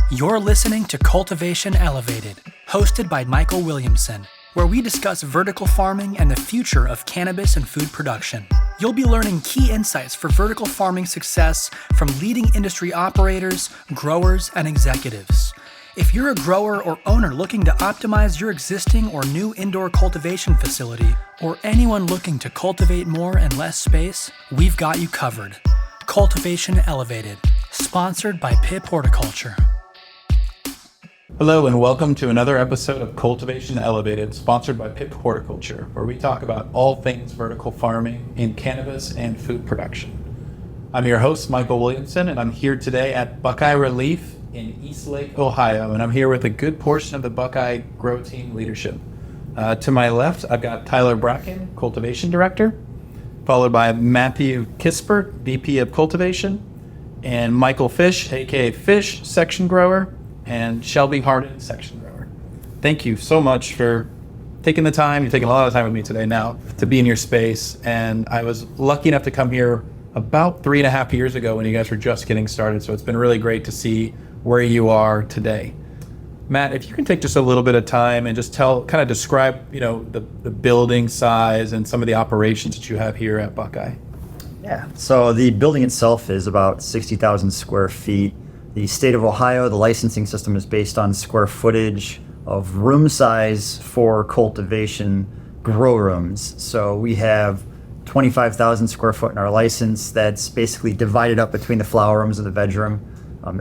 You're listening to Cultivation Elevated, hosted by Michael Williamson, where we discuss vertical farming and the future of cannabis and food production. You'll be learning key insights for vertical farming success from leading industry operators, growers, and executives. If you're a grower or owner looking to optimize your existing or new indoor cultivation facility, or anyone looking to cultivate more in less space, we've got you covered. Cultivation Elevated, sponsored by Pip Horticulture. Hello and welcome to another episode of Cultivation Elevated, sponsored by Pip Horticulture, where we talk about all things vertical farming in cannabis and food production. I'm your host, Michael Williamson, and I'm here today at Buckeye Relief in Eastlake, Ohio, and I'm here with a good portion of the Buckeye Grow Team leadership. To my left, I've got Tyler Bracken, Cultivation Director, followed by Matthew Kispert, VP of Cultivation, and Michael Fish, aka Fish, Section Grower, and Shelby Harden, Section Grower. Thank you so much for taking the time. You're taking a lot of time with me today now to be in your space. And I was lucky enough to come here about 3.5 years ago when you guys were just getting started. So it's been really great to see where you are today. Matt, if you can take just a little bit of time and just describe, the building size and some of the operations that you have here at Buckeye. Yeah, so the building itself is about 60,000 square feet. The state of Ohio, the licensing system is based on square footage of room size for cultivation grow rooms. So we have 25,000 square foot in our license. That's basically divided up between the flower rooms and the veg room.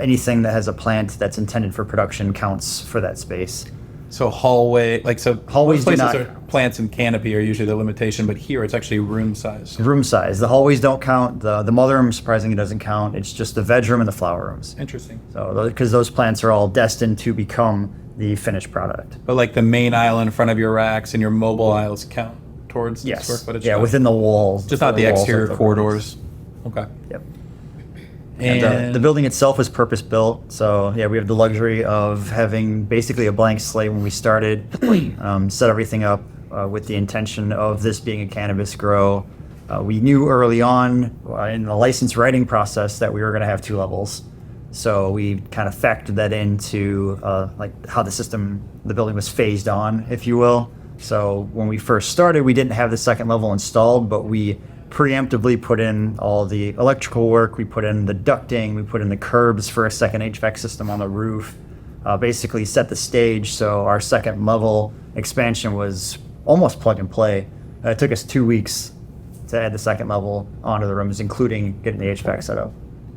Anything that has a plant that's intended for production counts for that space. So hallways hallways places do not, are plants and canopy are usually the limitation, but here it's actually room size. Room size. The hallways don't count. The mother room surprisingly doesn't count. It's just the veg room and the flower rooms. Interesting. So because those plants are all destined to become the finished product. But like the main aisle in front of your racks and your mobile aisles count towards the square footage? Yeah, within the walls. Just not the exterior corridors. Okay. Yep. And the building itself was purpose-built, so yeah, we have the luxury of having basically a blank slate when we started, set everything up with the intention of this being a cannabis grow. We knew early on in the license writing process that we were going to have 2 levels, so we kind of factored that into how the building was phased on, if you will. So when we first started, we didn't have the second level installed, but we preemptively put in all the electrical work, we put in the ducting, we put in the curbs for a second HVAC system on the roof, basically set the stage. So our second level expansion was almost plug and play. It took us 2 weeks to add the second level onto the rooms, including getting the HVAC set up.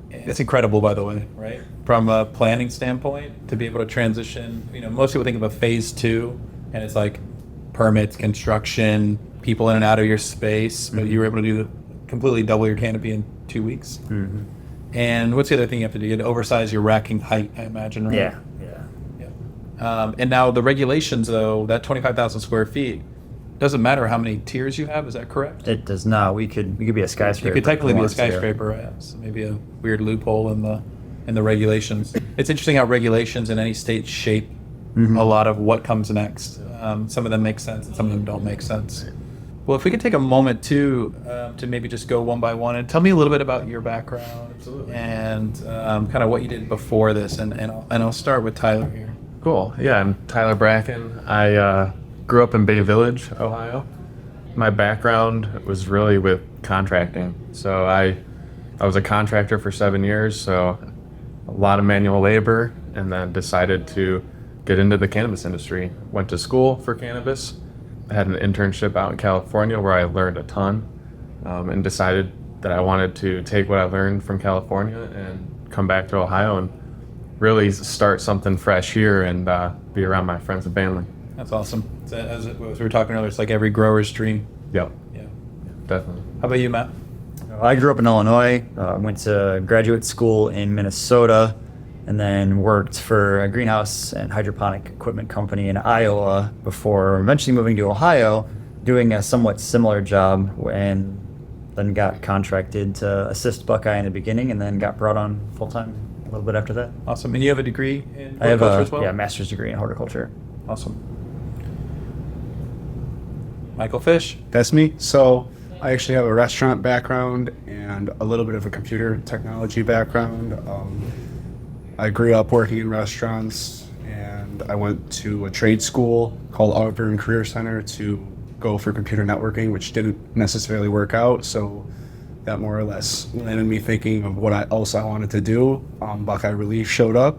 It's incredible, by the way, right? From a planning standpoint, to be able to transition, most people think of a phase 2 and it's like permits, construction, people in and out of your space, but you were able to completely double your canopy in 2 weeks. Mm-hmm. And what's the other thing you have to do? You have to oversize your racking height, I imagine, right? Yeah. And now the regulations, though, that 25,000 square feet, doesn't matter how many tiers you have. Is that correct? It does not. We could be a skyscraper. You could technically be a skyscraper, right? So maybe a weird loophole in the regulations. It's interesting how regulations in any state shape a lot of what comes next. Some of them make sense and some of them don't make sense. Well, if we could take a moment to maybe just go one by one and tell me a little bit about your background. Absolutely. And kind of what you did before this, and I'll start with Tyler here. Cool. Yeah, I'm Tyler Bracken. I grew up in Bay Village, Ohio. My background was really with contracting. So I was a contractor for 7 years, so a lot of manual labor, and then decided to get into the cannabis industry. Went to school for cannabis. I had an internship out in California where I learned a ton, and decided that I wanted to take what I learned from California and come back to Ohio and really start something fresh here and be around my friends and family. That's awesome. As we were talking earlier, it's like every grower's dream. Yep. Yeah. Definitely. How about you, Matt? I grew up in Illinois, went to graduate school in Minnesota, and then worked for a greenhouse and hydroponic equipment company in Iowa before eventually moving to Ohio, doing a somewhat similar job, and then got contracted to assist Buckeye in the beginning and then got brought on full-time a little bit after that. Awesome. And you have a degree in I have horticulture as well? Yeah, master's degree in horticulture. Awesome. Michael Fish. That's me. So I actually have a restaurant background and a little bit of a computer technology background. I grew up working in restaurants, and I went to a trade school called Auburn Career Center to go for computer networking, which didn't necessarily work out. So that more or less landed me thinking of what I wanted to do. Buckeye Relief showed up,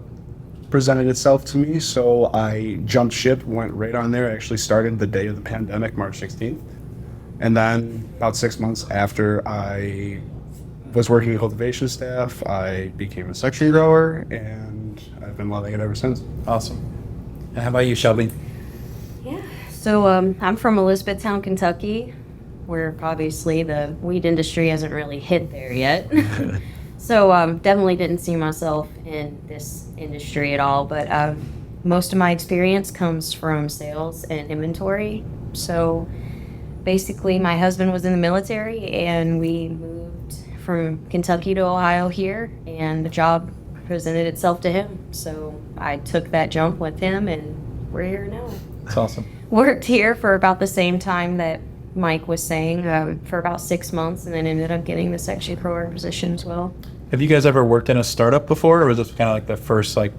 presented itself to me, so I jumped ship, went right on there. I actually started the day of the pandemic, March 16th. And then about 6 months after I was working in cultivation staff, I became a section grower, and I've been loving it ever since. Awesome. And how about you, Shelby? Yeah. So I'm from Elizabethtown, Kentucky, where obviously the weed industry hasn't really hit there yet. So definitely didn't see myself in this industry at all. But most of my experience comes from sales and inventory. So basically, my husband was in the military, and we moved from Kentucky to Ohio here, and the job presented itself to him. So I took that jump with him, and we're here now. That's awesome. Worked here for about the same time that Mike was saying, for about 6 months, and then ended up getting the section grower position as well. Have you guys ever worked in a startup before, or was this kind of like the first like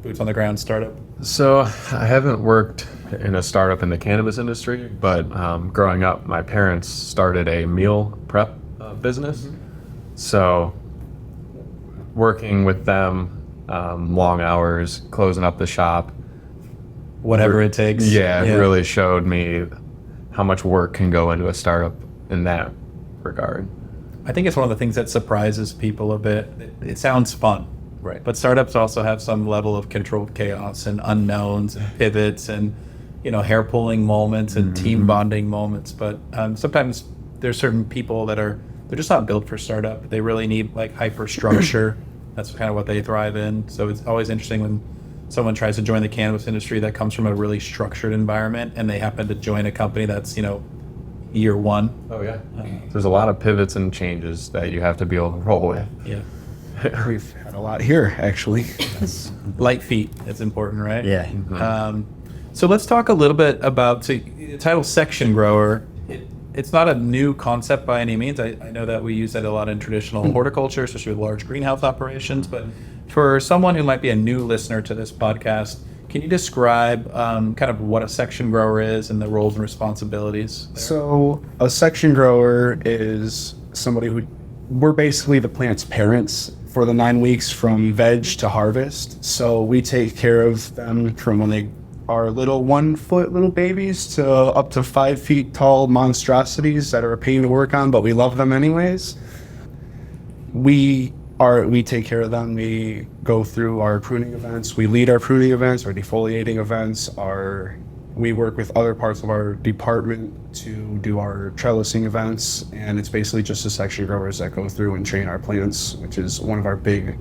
boots on the ground startup? So I haven't worked in a startup in the cannabis industry, but growing up, my parents started a meal prep business. So working with them, long hours, closing up the shop, Whatever it takes. Yeah, it really showed me how much work can go into a startup in that regard. I think it's one of the things that surprises people a bit. It sounds fun. Right. But startups also have some level of controlled chaos and unknowns and pivots and, hair pulling moments and team bonding moments. But sometimes there's certain people they're just not built for startup. They really need like hyper structure. That's kind of what they thrive in. So it's always interesting when someone tries to join the cannabis industry that comes from a really structured environment and they happen to join a company that's, year one. Oh, yeah. There's a lot of pivots and changes that you have to be able to roll with. Yeah. We've had a lot here, actually. Light feet. It's important, right? Yeah. So let's talk a little bit about the title section grower. It's not a new concept by any means. I know that we use that a lot in traditional horticulture, especially with large greenhouse operations. But for someone who might be a new listener to this podcast, can you describe kind of what a section grower is and the roles and responsibilities there? So a section grower is somebody we're basically the plant's parents for the 9 weeks from veg to harvest. So we take care of them from when they are little 1 foot little babies to up to 5 feet tall monstrosities that are a pain to work on, but we love them anyways. We take care of them. We go through our pruning events. We lead our pruning events, our defoliating events. We work with other parts of our department to do our trellising events, and it's basically just the section growers that go through and train our plants, which is one of our big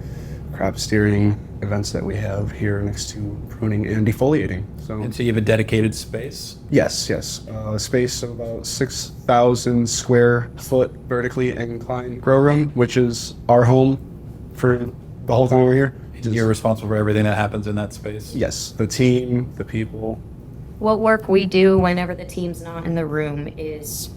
crop steering events that we have here next to pruning and defoliating. And so you have a dedicated space? Yes. A space of about 6,000 square foot vertically inclined grow room, which is our home for the whole time we're here. You're responsible for everything that happens in that space? Yes, the team, the people. What work we do whenever the team's not in the room is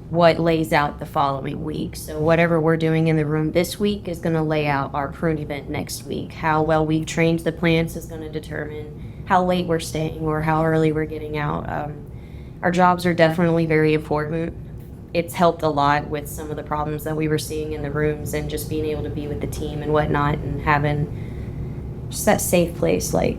what lays out the following week. So whatever we're doing in the room this week is going to lay out our prune event next week. How well we've trained the plants is going to determine how late we're staying or how early we're getting out. Our jobs are definitely very important. It's helped a lot with some of the problems that we were seeing in the rooms and just being able to be with the team and whatnot and having just that safe place like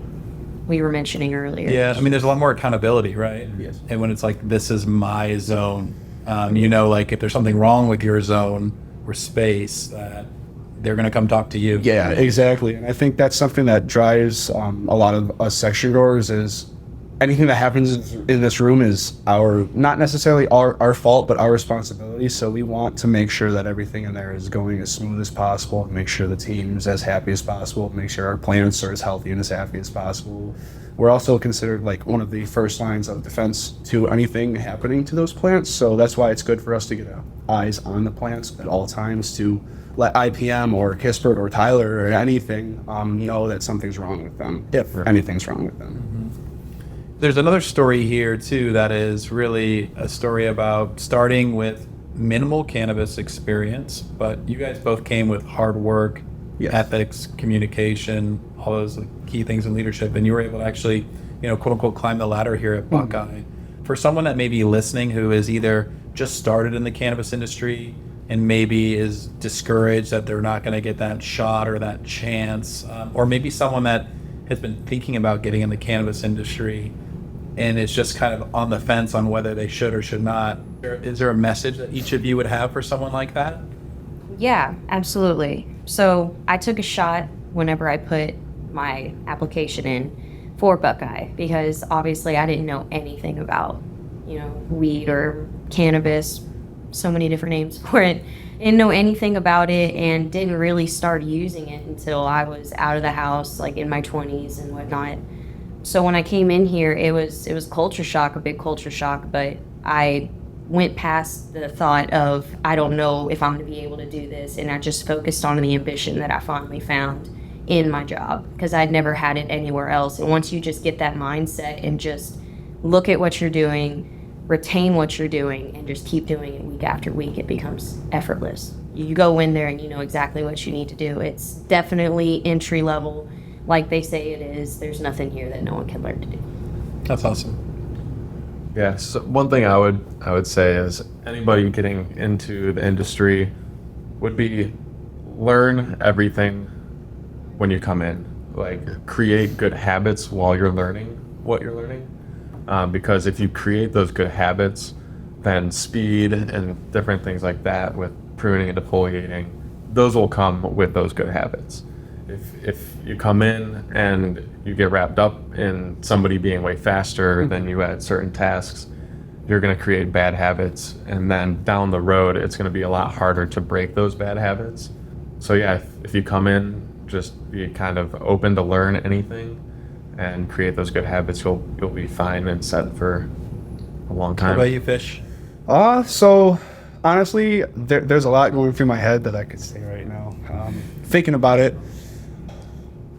we were mentioning earlier. Yeah, I mean, there's a lot more accountability, right? Yes. And when it's like, this is my zone, like if there's something wrong with your zone or space, that they're going to come talk to you. Yeah, exactly. And I think that's something that drives a lot of us section growers is anything that happens in this room is not necessarily our fault, but our responsibility. So we want to make sure that everything in there is going as smooth as possible, make sure the team's as happy as possible, make sure our plants are as healthy and as happy as possible. We're also considered like one of the first lines of defense to anything happening to those plants. So that's why it's good for us to get eyes on the plants at all times to let IPM or Kispert or Tyler or anything know that something's wrong with them, if anything's wrong with them. There's another story here too that is really a story about starting with minimal cannabis experience, but you guys both came with hard work, ethics, communication, all those key things in leadership, and you were able to actually, quote unquote, climb the ladder here at Buckeye. For someone that may be listening who is either just started in the cannabis industry and maybe is discouraged that they're not going to get that shot or that chance, or maybe someone that has been thinking about getting in the cannabis industry and is just kind of on the fence on whether they should or should not, is there a message that each of you would have for someone like that? Yeah, absolutely. So I took a shot whenever I put my application in for Buckeye, because obviously I didn't know anything about, weed or cannabis, so many different names for it. Didn't know anything about it and didn't really start using it until I was out of the house, like in my 20s and whatnot. So when I came in here, it was culture shock, a big culture shock, but I went past the thought of, I don't know if I'm going to be able to do this, and I just focused on the ambition that I finally found in my job, because I'd never had it anywhere else. And once you just get that mindset and just look at what you're doing, retain what you're doing, and just keep doing it week after week, it becomes effortless. You go in there and you know exactly what you need to do. It's definitely entry level, like they say it is. There's nothing here that no one can learn to do. That's awesome. Yeah, so one thing I would say is anybody getting into the industry would be learn everything when you come in. Like, create good habits while you're learning what you're learning. Because if you create those good habits, then speed and different things like that with pruning and defoliating, those will come with those good habits. If you come in and you get wrapped up in somebody being way faster than you at certain tasks, you're going to create bad habits, and then down the road it's going to be a lot harder to break those bad habits. So yeah, if you come in, just be kind of open to learn anything and create those good habits, you'll be fine and set for a long time. How about you, Fish? So honestly, there's a lot going through my head that I could say right now. Thinking about it,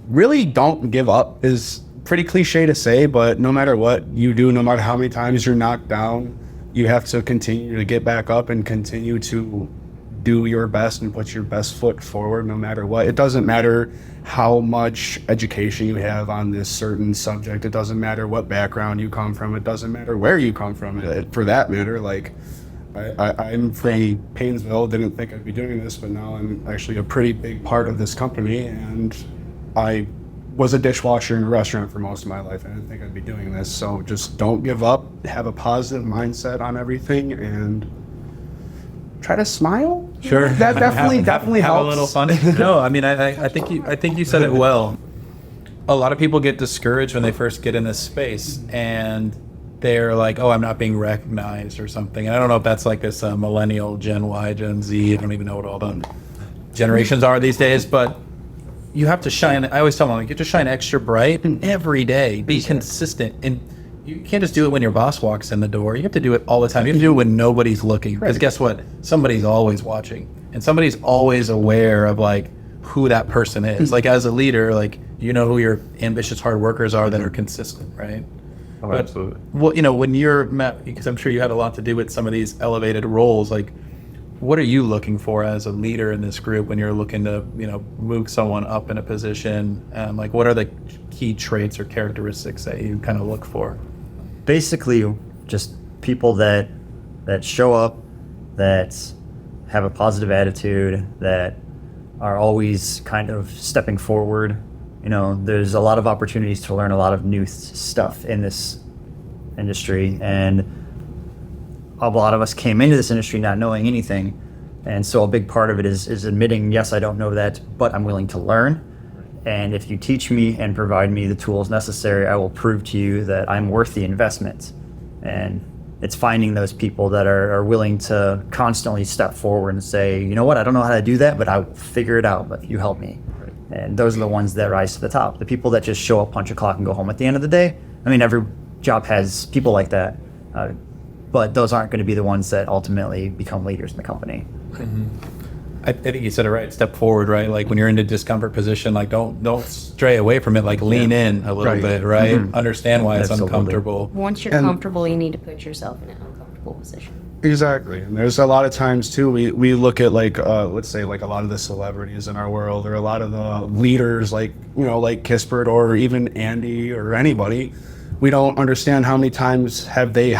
really don't give up is pretty cliche to say, but no matter what you do, no matter how many times you're knocked down, you have to continue to get back up and continue to do your best and put your best foot forward no matter what. It doesn't matter how much education you have on this certain subject. It doesn't matter what background you come from. It doesn't matter where you come from, for that matter. Like, I'm from Paynesville, didn't think I'd be doing this, but now I'm actually a pretty big part of this company, and I was a dishwasher in a restaurant for most of my life. I didn't think I'd be doing this. So just don't give up, have a positive mindset on everything, and try to smile. Sure. That definitely helps. Have a little fun. No, I mean, I think you said it well. A lot of people get discouraged when they first get in this space, and they're like, oh, I'm not being recognized or something. And I don't know if that's like this millennial, Gen Y, Gen Z. I don't even know what all the generations are these days, but you have to shine. I always tell them, like, you have to shine extra bright every day. Be consistent. And you can't just do it when your boss walks in the door. You have to do it all the time. You have to do it when nobody's looking. Because guess what? Somebody's always watching. And somebody's always aware of, like, who that person is. Like, as a leader, like, you know who your ambitious hard workers are that are consistent, right? Oh, but, absolutely. Well, when you're met, because I'm sure you had a lot to do with some of these elevated roles, like, what are you looking for as a leader in this group when you're looking to, move someone up in a position? Like, what are the key traits or characteristics that you kind of look for? Basically, just people that show up, that have a positive attitude, that are always kind of stepping forward. There's a lot of opportunities to learn a lot of new stuff in this industry, and a lot of us came into this industry not knowing anything, and so a big part of it is admitting, yes, I don't know that, but I'm willing to learn. And if you teach me and provide me the tools necessary, I will prove to you that I'm worth the investment. And it's finding those people that are willing to constantly step forward and say, you know what, I don't know how to do that, but I will figure it out, but you help me. And those are the ones that rise to the top. The people that just show up, punch a clock, and go home at the end of the day. I mean, every job has people like that. But those aren't going to be the ones that ultimately become leaders in the company. Mm-hmm. I think you said it right. Step forward, right? Like, when you're in a discomfort position, like, don't stray away from it. Like, lean in a little bit, right? Mm-hmm. Understand why it's uncomfortable. Once you're comfortable, you need to put yourself in an uncomfortable position. Exactly. And there's a lot of times too, we look at like, let's say like a lot of the celebrities in our world, or a lot of the leaders like, like Kispert or even Andy or anybody. We don't understand how many times have they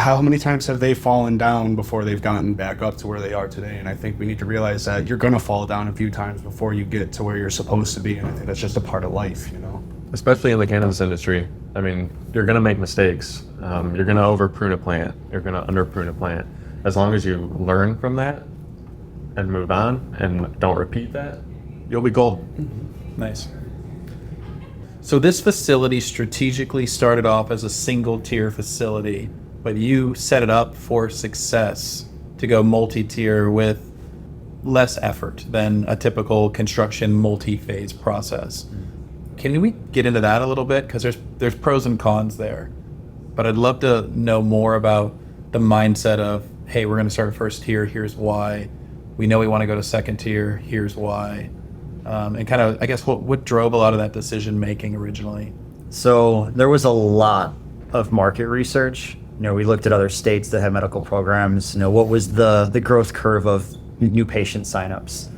fallen down before they've gotten back up to where they are today. And I think we need to realize that you're going to fall down a few times before you get to where you're supposed to be. And I think that's just a part of life, Especially in the cannabis industry. I mean, you're going to make mistakes. You're going to over prune a plant. You're going to under prune a plant. As long as you learn from that and move on and don't repeat that, you'll be golden. Nice. So this facility strategically started off as a single tier facility, but you set it up for success to go multi-tier with less effort than a typical construction multi-phase process. Can we get into that a little bit? Because there's pros and cons there. But I'd love to know more about the mindset of, hey, we're going to start first tier, here's why. We know we want to go to second tier, here's why. And kind of, I guess, what drove a lot of that decision making originally? So there was a lot of market research. We looked at other states that have medical programs. What was the growth curve of new patient signups?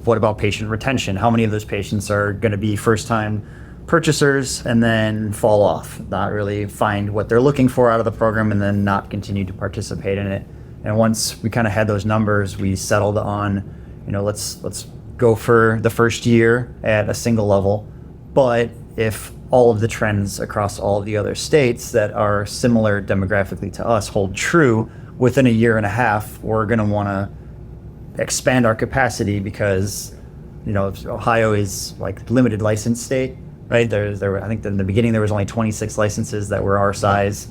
What about patient retention? How many of those patients are going to be first-time purchasers and then fall off, not really find what they're looking for out of the program, and then not continue to participate in it? And once we kind of had those numbers, we settled on, let's go for the first year at a single level. But if all of the trends across all of the other states that are similar demographically to us hold true, within a year and a half, we're going to want to expand our capacity because, Ohio is like limited license state, right? There I think in the beginning there was only 26 licenses that were our size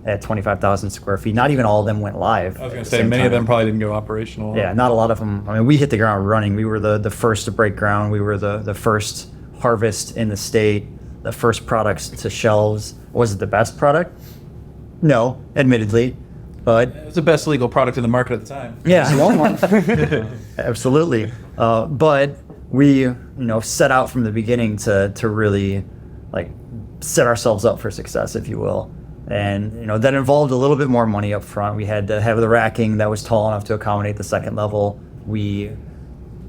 at 25,000 square feet. Not even all of them went live. I was going to say, many of them probably didn't go operational. Yeah, not a lot of them. I mean, we hit the ground running. We were the first to break ground. We were the first harvest in the state, the first products to shelves. Was it the best product? No, admittedly. But it was the best legal product in the market at the time. Yeah, absolutely. But we, set out from the beginning to really like set ourselves up for success, if you will. And, that involved a little bit more money up front. We had to have the racking that was tall enough to accommodate the second level. We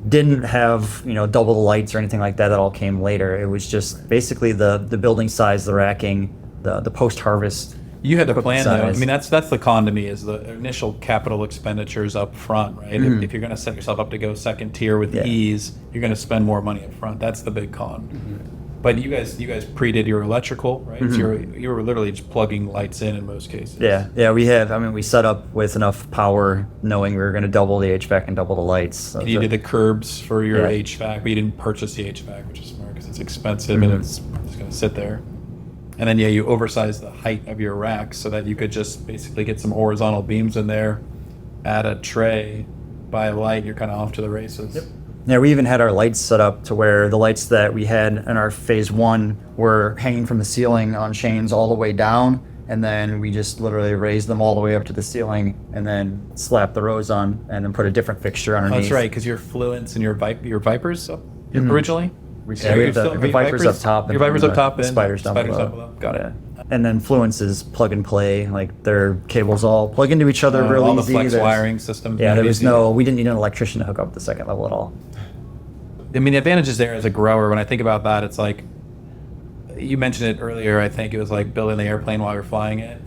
didn't have, double the lights or anything like that. That all came later. It was just basically the building size, the racking, the post-harvest. You had to plan, though. I mean, that's the con to me, is the initial capital expenditures up front, right? Mm-hmm. If you're going to set yourself up to go second tier with ease, you're going to spend more money up front. That's the big con. Mm-hmm. But you guys pre-did your electrical, right? Mm-hmm. So you were literally just plugging lights in most cases. Yeah, we set up with enough power, knowing we were going to double the HVAC and double the lights. So and you did the curbs for your HVAC, but you didn't purchase the HVAC, which is smart because it's expensive and it's just going to sit there. And then, you oversized the height of your rack so that you could just basically get some horizontal beams in there, add a tray, buy a light, you're kind of off to the races. Yep. Yeah, we even had our lights set up to where the lights that we had in our phase one were hanging from the ceiling on chains all the way down, and then we just literally raised them all the way up to the ceiling and then slapped the rows on and then put a different fixture underneath. Oh, that's right, because your Fluence and your Vipers originally? We have the Vipers up top. Your Vipers up top and spiders down below. Got it. And then Fluence is plug and play, like their cables all plug into each other really all easy. All the flex wiring systems. Yeah, we didn't need an electrician to hook up the second level at all. I mean, the advantages there as a grower, when I think about that, it's like, you mentioned it earlier, I think it was like building the airplane while you're flying it.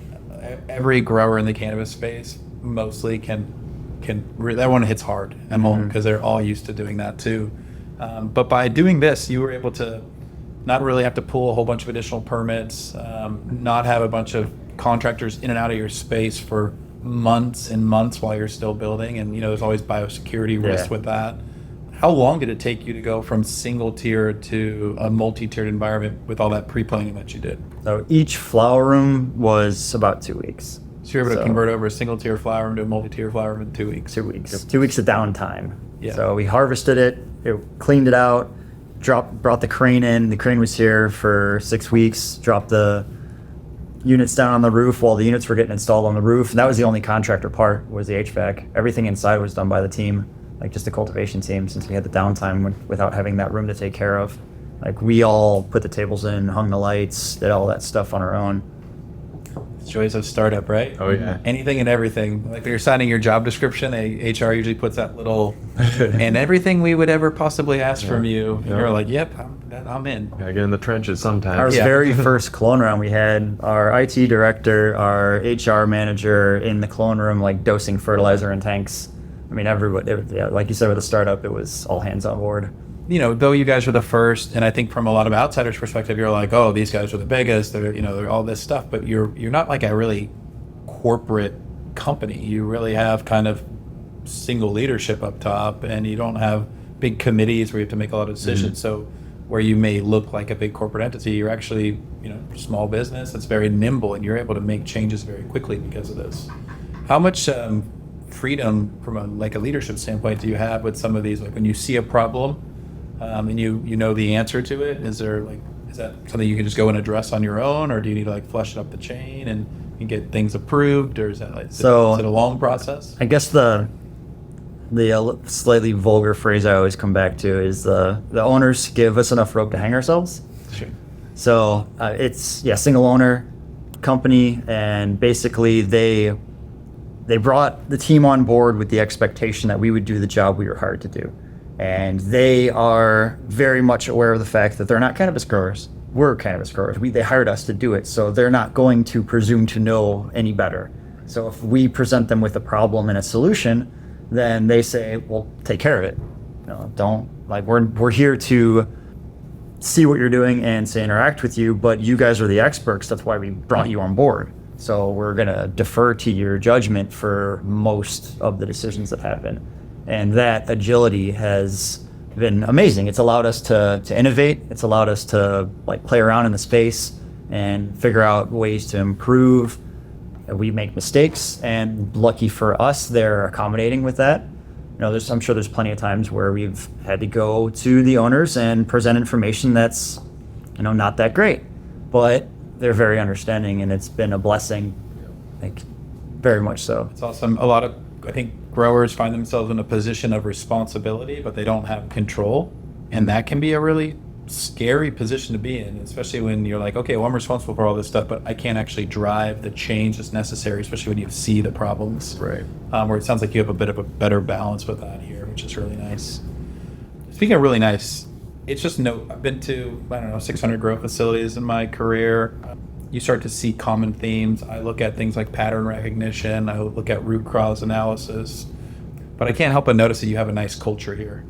Every grower in the cannabis space mostly that one hits hard at home because they're all used to doing that too. But by doing this, you were able to not really have to pull a whole bunch of additional permits, not have a bunch of contractors in and out of your space for months and months while you're still building. And, there's always biosecurity risk with that. How long did it take you to go from single tier to a multi-tiered environment with all that pre-planning that you did? So each flower room was about 2 weeks. So you're able to convert over a single tier flower room to a multi-tier flower room in 2 weeks? 2 weeks. Yep. 2 weeks of downtime. Yeah. So we harvested it, cleaned it out, brought the crane in. The crane was here for 6 weeks, dropped the units down on the roof while the units were getting installed on the roof. And that was the only contractor part, was the HVAC. Everything inside was done by the team, like just the cultivation team, since we had the downtime without having that room to take care of. Like we all put the tables in, hung the lights, did all that stuff on our own. Joys of startup, right? Oh, yeah. Anything and everything. Like when you're signing your job description, HR usually puts that little, and everything we would ever possibly ask from you. And you're like, yep, I'm in. I get in the trenches sometimes. Our Yeah. very first clone round, we had our IT director, our HR manager in the clone room, like dosing fertilizer in tanks. I mean, everybody, like you said, with a startup, it was all hands on board. Though you guys were the first, and I think from a lot of outsiders' perspective, you're like, oh, these guys are the biggest, they're all this stuff, but you're not like a really corporate company. You really have kind of single leadership up top, and you don't have big committees where you have to make a lot of decisions. So where you may look like a big corporate entity, you're actually, small business that's very nimble, and you're able to make changes very quickly because of this. How much freedom from a leadership standpoint do you have with some of these, like when you see a problem and you know the answer to it? Is that something you can just go and address on your own, or do you need to flush it up the chain and get things approved, or is that is it a long process? I guess the slightly vulgar phrase I always come back to is the owners give us enough rope to hang ourselves. Sure. So it's single owner company, and basically they brought the team on board with the expectation that we would do the job we were hired to do. And they are very much aware of the fact that they're not cannabis growers. We're cannabis growers. They hired us to do it, so they're not going to presume to know any better. So if we present them with a problem and a solution, then they say, well, take care of it. We're here to see what you're doing and to interact with you, but you guys are the experts. That's why we brought you on board. So we're going to defer to your judgment for most of the decisions that happen. And that agility has been amazing. It's allowed us to innovate. It's allowed us to play around in the space and figure out ways to improve. We make mistakes, and lucky for us, they're accommodating with that. I'm sure there's plenty of times where we've had to go to the owners and present information that's, not that great, but they're very understanding, and it's been a blessing, very much so. It's awesome. A lot of, I think, growers find themselves in a position of responsibility, but they don't have control, and that can be a really scary position to be in, especially when you're like, okay, well, I'm responsible for all this stuff, but I can't actually drive the change that's necessary, especially when you see the problems. Right. Where it sounds like you have a bit of a better balance with that here, which is really nice. Speaking of really nice, it's just I've been to, 600 grow facilities in my career. You start to see common themes. I look at things like pattern recognition. I look at root cause analysis. But I can't help but notice that you have a nice culture here.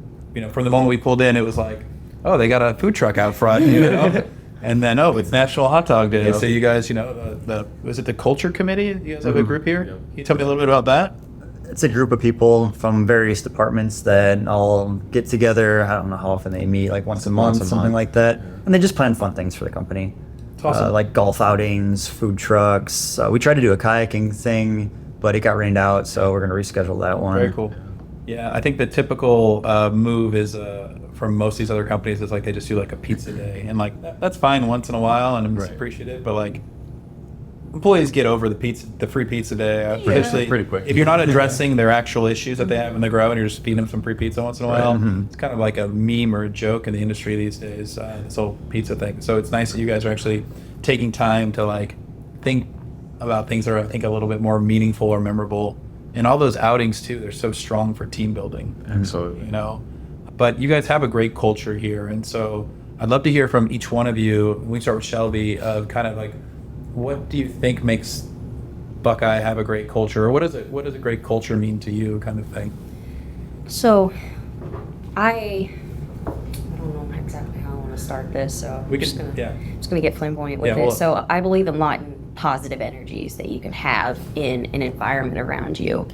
From the moment we pulled in, it was like, oh, they got a food truck out front, and then, oh, it's National Hot Dog Day. So you guys, was it the culture committee? You guys have a group here? Can you tell me a little bit about that? It's a group of people from various departments that all get together. I don't know how often they meet, once a month, something like that. And they just plan fun things for the company. It's awesome. Like golf outings, food trucks. We tried to do a kayaking thing, but it got rained out, so we're going to reschedule that one. Very cool. Yeah, I think the typical move is from most of these other companies is they just do a pizza day, and that's fine once in a while, and I'm appreciative. But employees get over the free pizza day pretty quick. If you're not addressing their actual issues that they have in the grow, and you're just feeding them some free pizza once in a while, it's kind of like a meme or a joke in the industry these days. This whole pizza thing. So it's nice that you guys are actually taking time to think about things that are, I think, a little bit more meaningful or memorable. And all those outings too, they're so strong for team building. Absolutely. But you guys have a great culture here, and so I'd love to hear from each one of you. We start with Shelby, of kind of what do you think makes Buckeye have a great culture, or what does a great culture mean to you, kind of thing? So, I don't know exactly how I want to start this, so I'm just gonna get flamboyant with it. So I believe a lot in positive energies that you can have in an environment around you.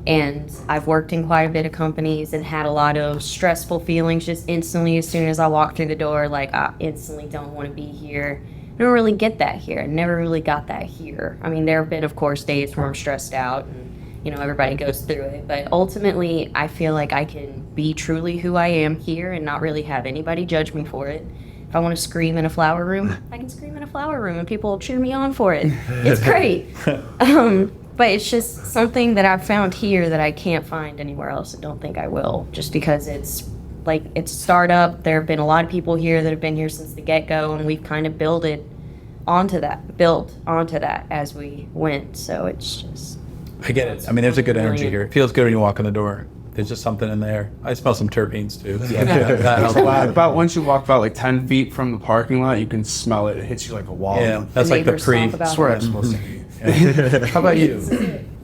And I've worked in quite a bit of companies and had a lot of stressful feelings just instantly as soon as I walk through the door, I instantly don't want to be here. I don't really get that here. I never really got that here. I mean, there have been, of course, days where I'm stressed out and, everybody goes through it. But ultimately, I feel like I can be truly who I am here and not really have anybody judge me for it. If I want to scream in a flower room, I can scream in a flower room and people will cheer me on for it. It's great. But it's just something that I've found here that I can't find anywhere else. I don't think I will, just because it's startup. There have been a lot of people here that have been here since the get-go, and we've kind of built it built onto that as we went. So it's just. I get it. I mean, there's a good energy Brilliant. here. It feels good when you walk in the door. There's just something in there. I smell some terpenes too. So that helps. About once you walk about like 10 feet from the parking lot, you can smell it. It hits you like a wall. Yeah, that's like the neighbors pre. talk about That's where it. it's supposed to be. How about you?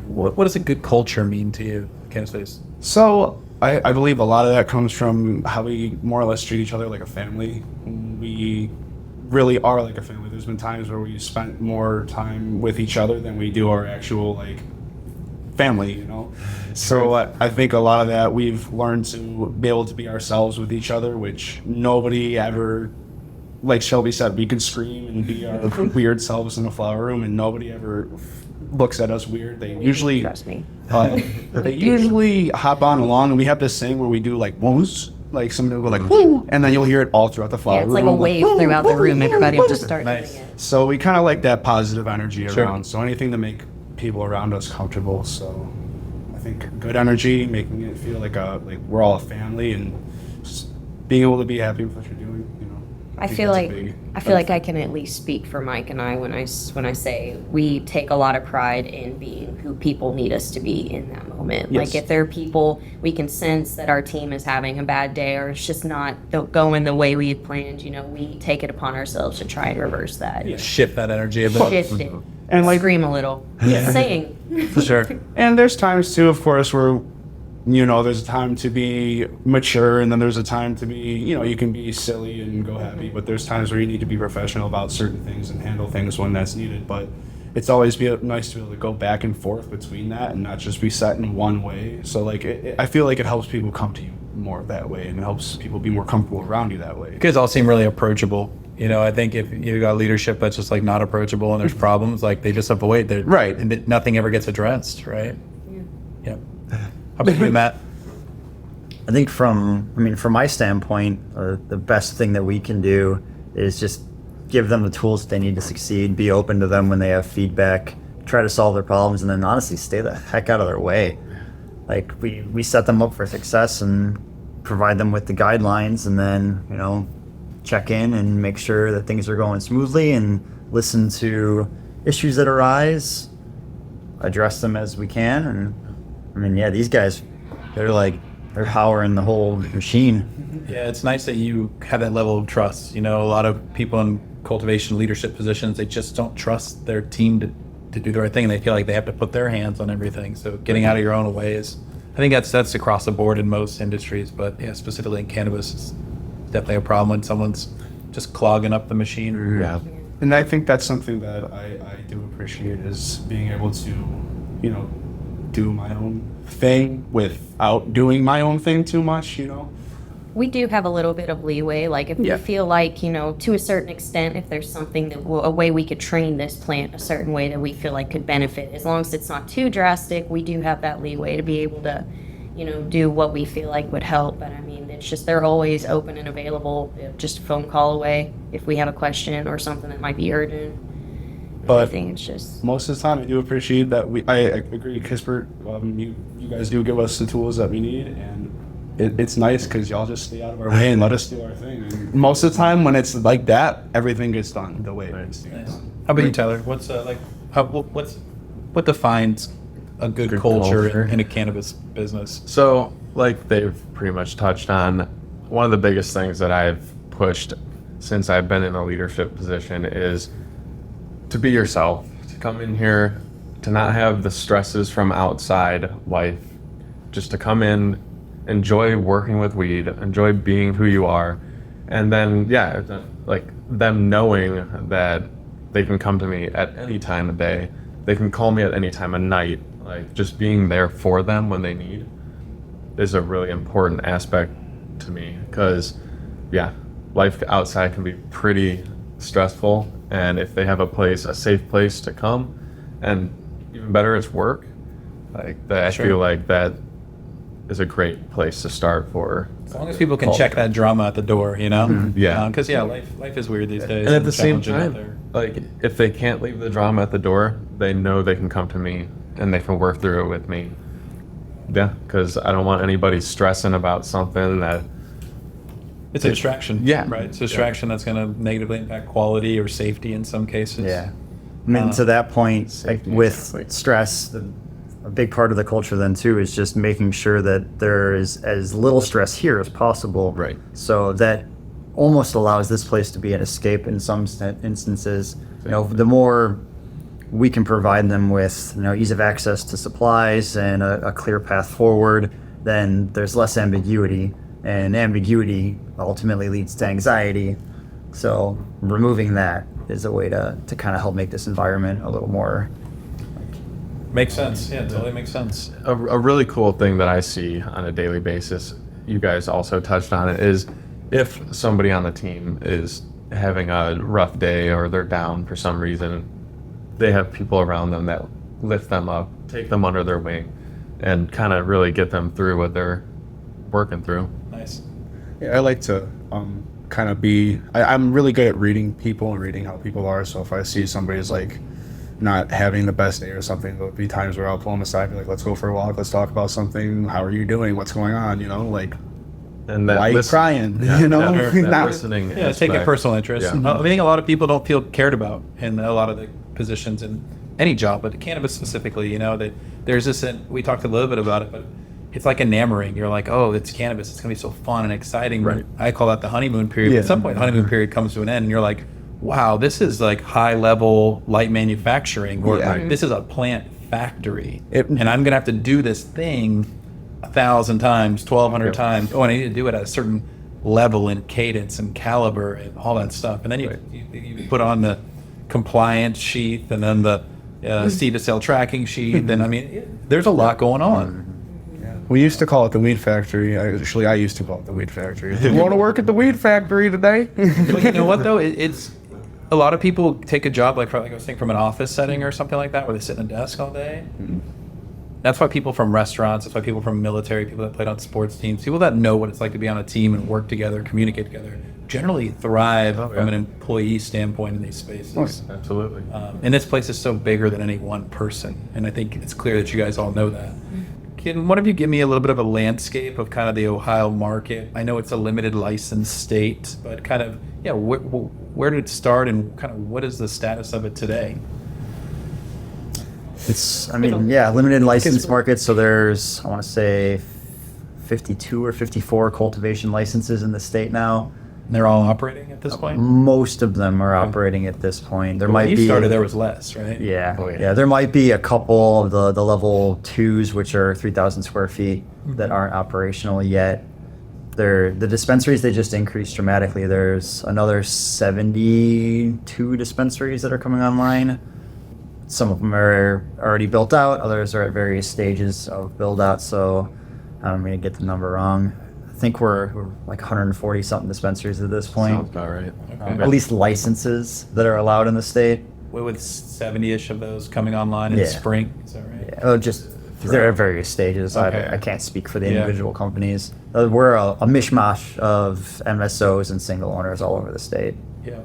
What does a good culture mean to you, Cannabis? So I believe a lot of that comes from how we more or less treat each other like a family. We really are like a family. There's been times where we spent more time with each other than we do our actual like family, you know. So I think a lot of that we've learned to be able to be ourselves with each other, which nobody ever, like Shelby said, we can scream and be our weird selves in a flower room and nobody ever looks at us weird. They usually Trust me. they usually hop on along, and we have this thing where we do like woos, like somebody will go like woo, and then you'll hear it all throughout the flower Yeah, it's room. like a wave throughout the room. Everybody will just start Nice. doing it. So we kind of like that positive energy Sure. around. So anything to make people around us comfortable. So I think good energy, making it feel like we're all a family, and just being able to be happy with what you're doing. You know, I think feel that's a like big I can at least speak for Mike and I when I say we take a lot of pride in being who people need us to be in that moment. Yes. Like if there are people we can sense that our team is having a bad day or it's just not going the way we had planned, you know, we take it upon ourselves to try and reverse that. Shift that energy a bit. Shift it. And like Scream a little. Just saying. For sure. And there's times too, of course, where, you know, there's a time to be mature, and then there's a time to be, you know, you can be silly and go happy, but there's times where you need to be professional about certain things and handle things when that's needed. But it's always nice to be able to go back and forth between that and not just be set in one way. So like, I feel like it helps people come to you more that way, and it helps people be more comfortable around you that way. You guys all seem really approachable. You know, I think if you got leadership that's just like not approachable and there's problems, like they just avoid it. Right. And nothing ever gets addressed, right? Yeah. How about you, Matt? I think from my standpoint, the best thing that we can do is just give them the tools that they need to succeed, be open to them when they have feedback, try to solve their problems, and then honestly stay the heck out of their way. Like we set them up for success and provide them with the guidelines, and then, you know, check in and make sure that things are going smoothly and listen to issues that arise, address them as we can. And I mean, yeah, these guys, they're powering the whole machine. Yeah, it's nice that you have that level of trust. You know, a lot of people in cultivation leadership positions, they just don't trust their team to do the right thing, and they feel like they have to put their hands on everything. So getting out of your own way is, I think that's across the board in most industries, but yeah, specifically in cannabis, it's definitely a problem when someone's just clogging up the machine. Yeah. And I think that's something that I do appreciate, is being able to, you know, do my own thing without doing my own thing too much, you know. We do have a little bit of leeway. Like if Yeah. we feel like, you know, to a certain extent, if there's something that a way we could train this plant a certain way that we feel like could benefit, as long as it's not too drastic, we do have that leeway to be able to, you know, do what we feel like would help. But I mean, it's just, they're always open and available, just a phone call away if we have a question or something that might be urgent. I But think it's just, most of the time, I do appreciate that I agree, Kispert. You guys do give us the tools that we need, and it's nice because y'all just stay out of our way and let us do our thing. And most of the time, when it's like that, everything gets done the way it needs to get done. How about you, Tyler? What's what defines a good culture in a cannabis business? So, like they've pretty much touched on, one of the biggest things that I've pushed since I've been in a leadership position is to be yourself, to come in here, to not have the stresses from outside life, just to come in, enjoy working with weed, enjoy being who you are, and then, yeah, like them knowing that they can come to me at any time of day, they can call me at any time of night, like just being there for them when they need is a really important aspect to me, because yeah, life outside can be pretty stressful, and if they have a safe place to come, and even better, it's work, like that. Sure. I feel like that is a great place to start for. As long as people can check that drama at the door, you know? Yeah. Because life is weird these days. And at the same challenging out time, like if they can't leave the drama at the door, they know they can come to me and they can work through it with me. Yeah, because I don't want anybody stressing about something that It's a distraction. Yeah. Right. It's a distraction that's going to negatively impact quality or safety in some cases. Yeah. I mean, to that point, like, with exactly. stress, a big part of the culture then too is just making sure that there is as little stress here as possible. Right. So that almost allows this place to be an escape in some instances. You know, the more we can provide them with, you know, ease of access to supplies and a clear path forward, then there's less ambiguity, and ambiguity ultimately leads to anxiety. So removing that is a way to kind of help make this environment a little more. Makes sense. Yeah, totally makes sense. A really cool thing that I see on a daily basis, you guys also touched on it, is if somebody on the team is having a rough day or they're down for some reason, they have people around them that lift them up, take them under their wing, and kind of really get them through what they're working through. Nice. Yeah, I like to kind of I'm really good at reading people and reading how people are. So if I see somebody's like not having the best day or something, there'll be times where I'll pull them aside and be like, let's go for a walk, let's talk about something. How are you doing? What's going on? You know, like, And that why are you crying? You know, that Not- listening. Yeah, take a aspect. personal interest. Yeah. I think a lot of people don't feel cared about in a lot of the positions in any job, but cannabis specifically, you know, that there's this, and we talked a little bit about it, but it's like enamoring. You're like, oh, it's cannabis. It's going to be so fun and exciting. Right. I call that the honeymoon period. Yeah. At some point, the honeymoon period comes to an end, and you're like, wow, this is like high level light manufacturing, or Yeah. this is a plant factory. It- And I'm going to have to do this thing 1,000 times, 1,200 Yep. times. Oh, and I need to do it at a certain level and cadence and caliber and all that stuff. And then you put on the compliance sheath and then the seed to sale tracking sheet. And I mean, there's a lot going on. We used to call it the weed factory. I used to call it the weed factory. You want to work at the weed factory today? But you know what though? It's a lot of people take a job like I was saying, from an office setting or something like that, where they sit in a desk all day. That's why people from restaurants, that's why people from military, people that played on sports teams, people that know what it's like to be on a team and work together, communicate together, generally thrive from an employee standpoint in these spaces. Absolutely. And this place is so bigger than any one person, and I think it's clear that you guys all know that. Can one of you give me a little bit of a landscape of kind of the Ohio market? I know it's a limited license state, but kind of, where did it start and kind of what is the status of it today? It's, I mean, yeah, limited license market. So there's, I want to say, 52 or 54 cultivation licenses in the state now. And they're all operating at this point? Most of them are operating at this point. There When might you be started, there was less, right? Yeah, Oh, yeah. yeah. There might be a couple of the level 2s, which are 3,000 square feet, that aren't operational yet. The dispensaries, they just increased dramatically. There's another 72 dispensaries that are coming online. Some of them are already built out. Others are at various stages of build out. So I'm going to get the number wrong. I think we're like 140 something dispensaries at this point. Sounds about right. At least licenses that are allowed in the state. With 70-ish of those coming online in Yeah. spring, is that right? Yeah, oh, just they're at various stages. Okay. I can't speak for the Yeah. individual companies. We're a mishmash of MSOs and single owners all over the state. Yeah.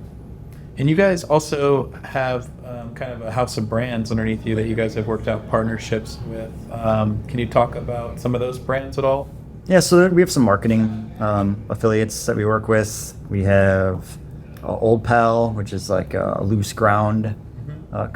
And you guys also have kind of a house of brands underneath you that you guys have worked out partnerships with. Can you talk about some of those brands at all? Yeah, so we have some marketing affiliates that we work with. We have Old Pal, which is like a loose ground.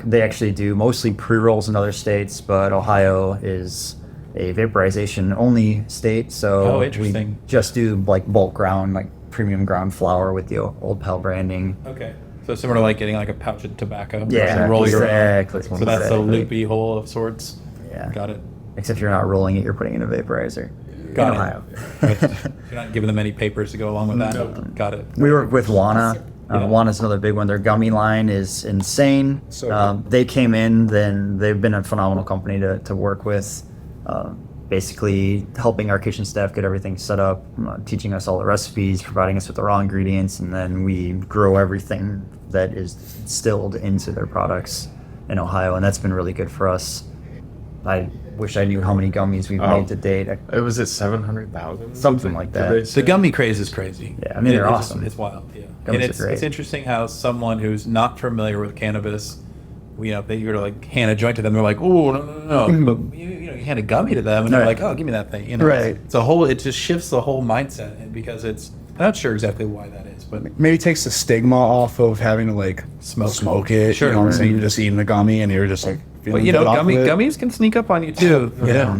They actually do mostly pre-rolls in other states, but Ohio is a vaporization only state, so Oh, interesting. we just do like bulk ground, like premium ground flower with the Old Pal branding. Okay. So similar to like getting like a pouch of tobacco. Yeah, and roll your own. exactly. So that's a loopy hole of sorts. Yeah. Got it. Except you're not rolling it, you're putting it in a vaporizer. Got in it. Ohio. You're not giving them any papers to go along with that. Got it. We work with Wana. Yeah. Wana's another big one. Their gummy line is insane. So They came in, then they've been a phenomenal company to work with. Basically helping our kitchen staff get everything set up, teaching us all the recipes, providing us with the raw ingredients, and then we grow everything that is distilled into their products in Ohio, and that's been really good for us. I wish I knew how many gummies we've made to date. It was at 700,000? Something like that. The gummy craze is crazy. Yeah, I mean, they're It's awesome. It's wild. Yeah. Gummies And are it's great. interesting how someone who's not familiar with cannabis, if they were to like hand a joint to them, they're like, oh, no. But you hand a gummy to them and they're Right. like, oh, give me that thing. Right. It just shifts the whole mindset, and because it's not sure exactly why that is, but Maybe takes the stigma off of having to like smoke it. Sure. You know what I'm saying? You're just eating a gummy and you're just like feeling but good off of it. gummies can sneak up on you too. Yeah.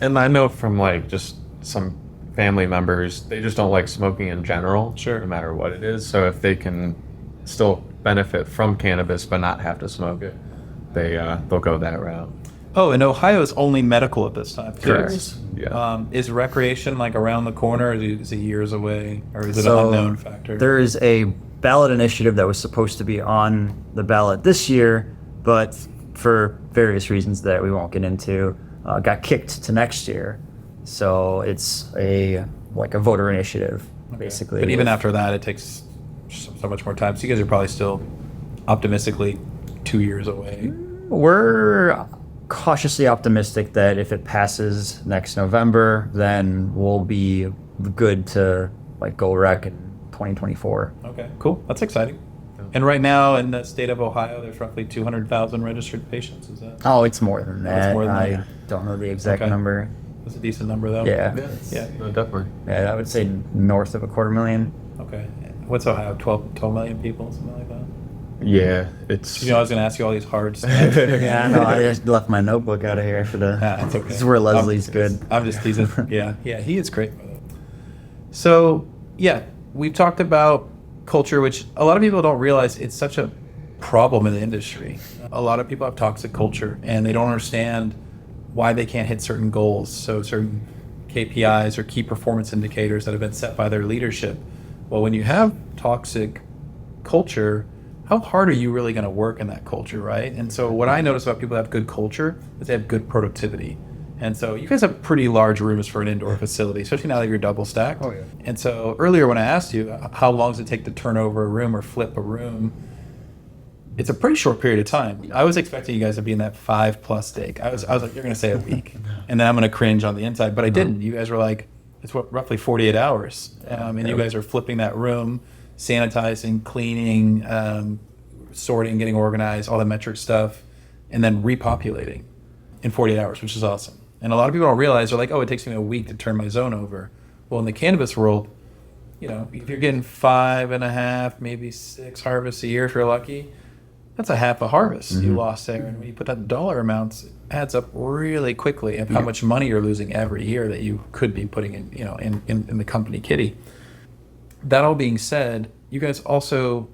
And I know from like just some family members, they just don't like smoking in general. Sure. No matter what it is. So if they can still benefit from cannabis but not have to smoke it, they'll go that route. Oh, and Ohio is only medical at this time. too. Correct. Yeah. Is recreation like around the corner, or is it years away, or is it So, an unknown factor? There is a ballot initiative that was supposed to be on the ballot this year, but for various reasons that we won't get into, got kicked to next year. So it's a voter initiative, basically. But even after that, it takes so much more time. So you guys are probably still optimistically 2 years away. We're cautiously optimistic that if it passes next November, then we'll be good to go rec in 2024. Okay, cool. That's exciting. And right now in the state of Ohio, there's roughly 200,000 registered patients. Is that? Oh, it's more than that. It's more than I that. don't know the exact Okay. number. That's a decent number, though. Yeah. Yeah. No, definitely. Yeah, I would say north of 250,000. Okay. What's Ohio? 12 million people, something like that. Yeah, it's. I was going to ask you all these hard stuff. Yeah, I know. I just left my notebook out of here for the. That's okay. This is where Leslie's good. I'm just teasing. Yeah, he is great. By the way. So, yeah, we've talked about culture, which a lot of people don't realize it's such a problem in the industry. A lot of people have toxic culture, and they don't understand why they can't hit certain goals. So certain KPIs or key performance indicators that have been set by their leadership. Well, when you have toxic culture, how hard are you really going to work in that culture, right? And so what I notice about people that have good culture is they have good productivity. And so you guys have pretty large rooms for an indoor facility, especially now that you're double stacked. Oh, yeah. And so earlier when I asked you, how long does it take to turn over a room or flip a room? It's a pretty short period of time. I was expecting you guys to be in that 5+ day. I was like, you're going to say a week. And then I'm going to cringe on the inside. But I didn't. You guys were like, it's roughly 48 hours. And you guys are flipping that room, sanitizing, cleaning, sorting, getting organized, all the metric stuff, and then repopulating in 48 hours, which is awesome. And a lot of people don't realize, they're like, oh, it takes me a week to turn my zone over. Well, in the cannabis world, if you're getting 5.5, maybe 6 harvests a year if you're lucky, that's a half a harvest you lost there. And when you put that in dollar amounts, it adds up really quickly of how much money you're losing every year that you could be putting in the company kitty. That all being said, you guys also,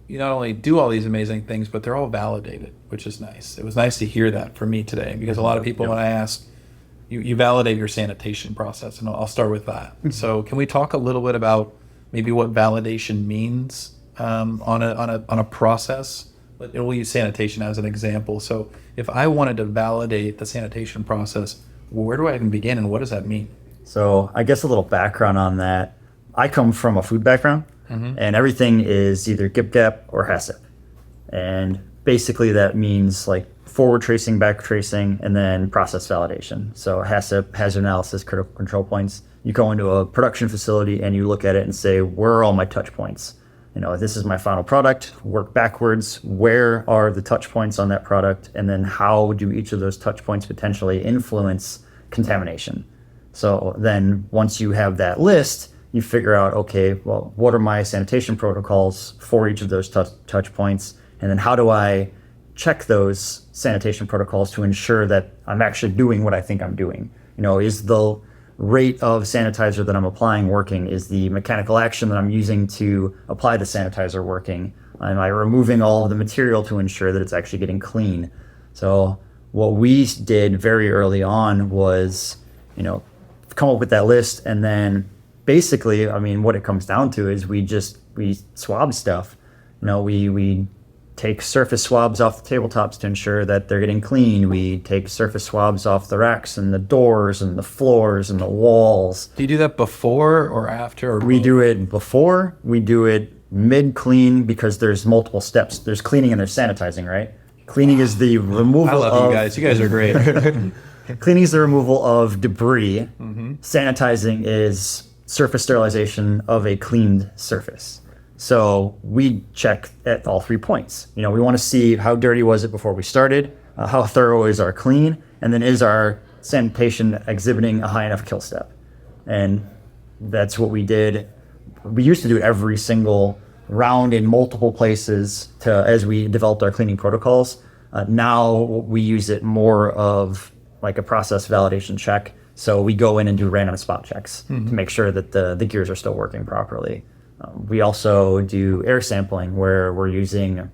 you not only do all these amazing things, but they're all validated, which is nice. It was nice to hear that from me today, because a lot of people, when I ask, you validate your sanitation process, and I'll start with that. So can we talk a little bit about maybe what validation means on a process? We'll use sanitation as an example. So if I wanted to validate the sanitation process, where do I even begin, and what does that mean? So I guess a little background on that. I come from a food background, and everything is either GIP-GAP or HACCP. And basically that means forward tracing, back tracing, and then process validation. So HACCP, hazard analysis, critical control points. You go into a production facility and you look at it and say, where are all my touch points? This is my final product, work backwards. Where are the touch points on that product? And then how do each of those touch points potentially influence contamination? So then once you have that list, you figure out, okay, well, what are my sanitation protocols for each of those touch points? And then how do I check those sanitation protocols to ensure that I'm actually doing what I think I'm doing? Is the rate of sanitizer that I'm applying working? Is the mechanical action that I'm using to apply the sanitizer working? Am I removing all of the material to ensure that it's actually getting clean? So what we did very early on was, come up with that list, and then basically, what it comes down to is we swab stuff. We take surface swabs off the tabletops to ensure that they're getting clean. We take surface swabs off the racks and the doors and the floors and the walls. Do you do that before or after? Or We do it before, we do it mid-clean, because there's multiple steps. There's cleaning and there's sanitizing, right? Cleaning is the removal I love you guys. You guys are great. Cleaning is the removal of debris. Sanitizing is surface sterilization of a cleaned surface. So we check at all 3 points. We want to see how dirty was it before we started, how thorough is our clean, and then is our sanitation exhibiting a high enough kill step? And that's what we did we used to do it every single round in multiple places as we developed our cleaning protocols. Now we use it more of like a process validation check. So we go in and do random spot checks to make sure that the gears are still working properly. We also do air sampling where we're using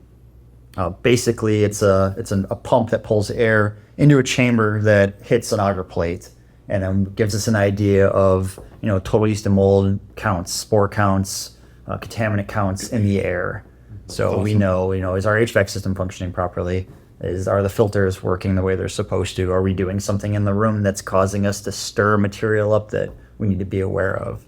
basically it's a pump that pulls air into a chamber that hits an auger plate and then gives us an idea of total yeast and mold counts, spore counts, contaminant counts in the air. So awesome. We know is our HVAC system functioning properly? Are the filters working the way they're supposed to? Are we doing something in the room that's causing us to stir material up that we need to be aware of?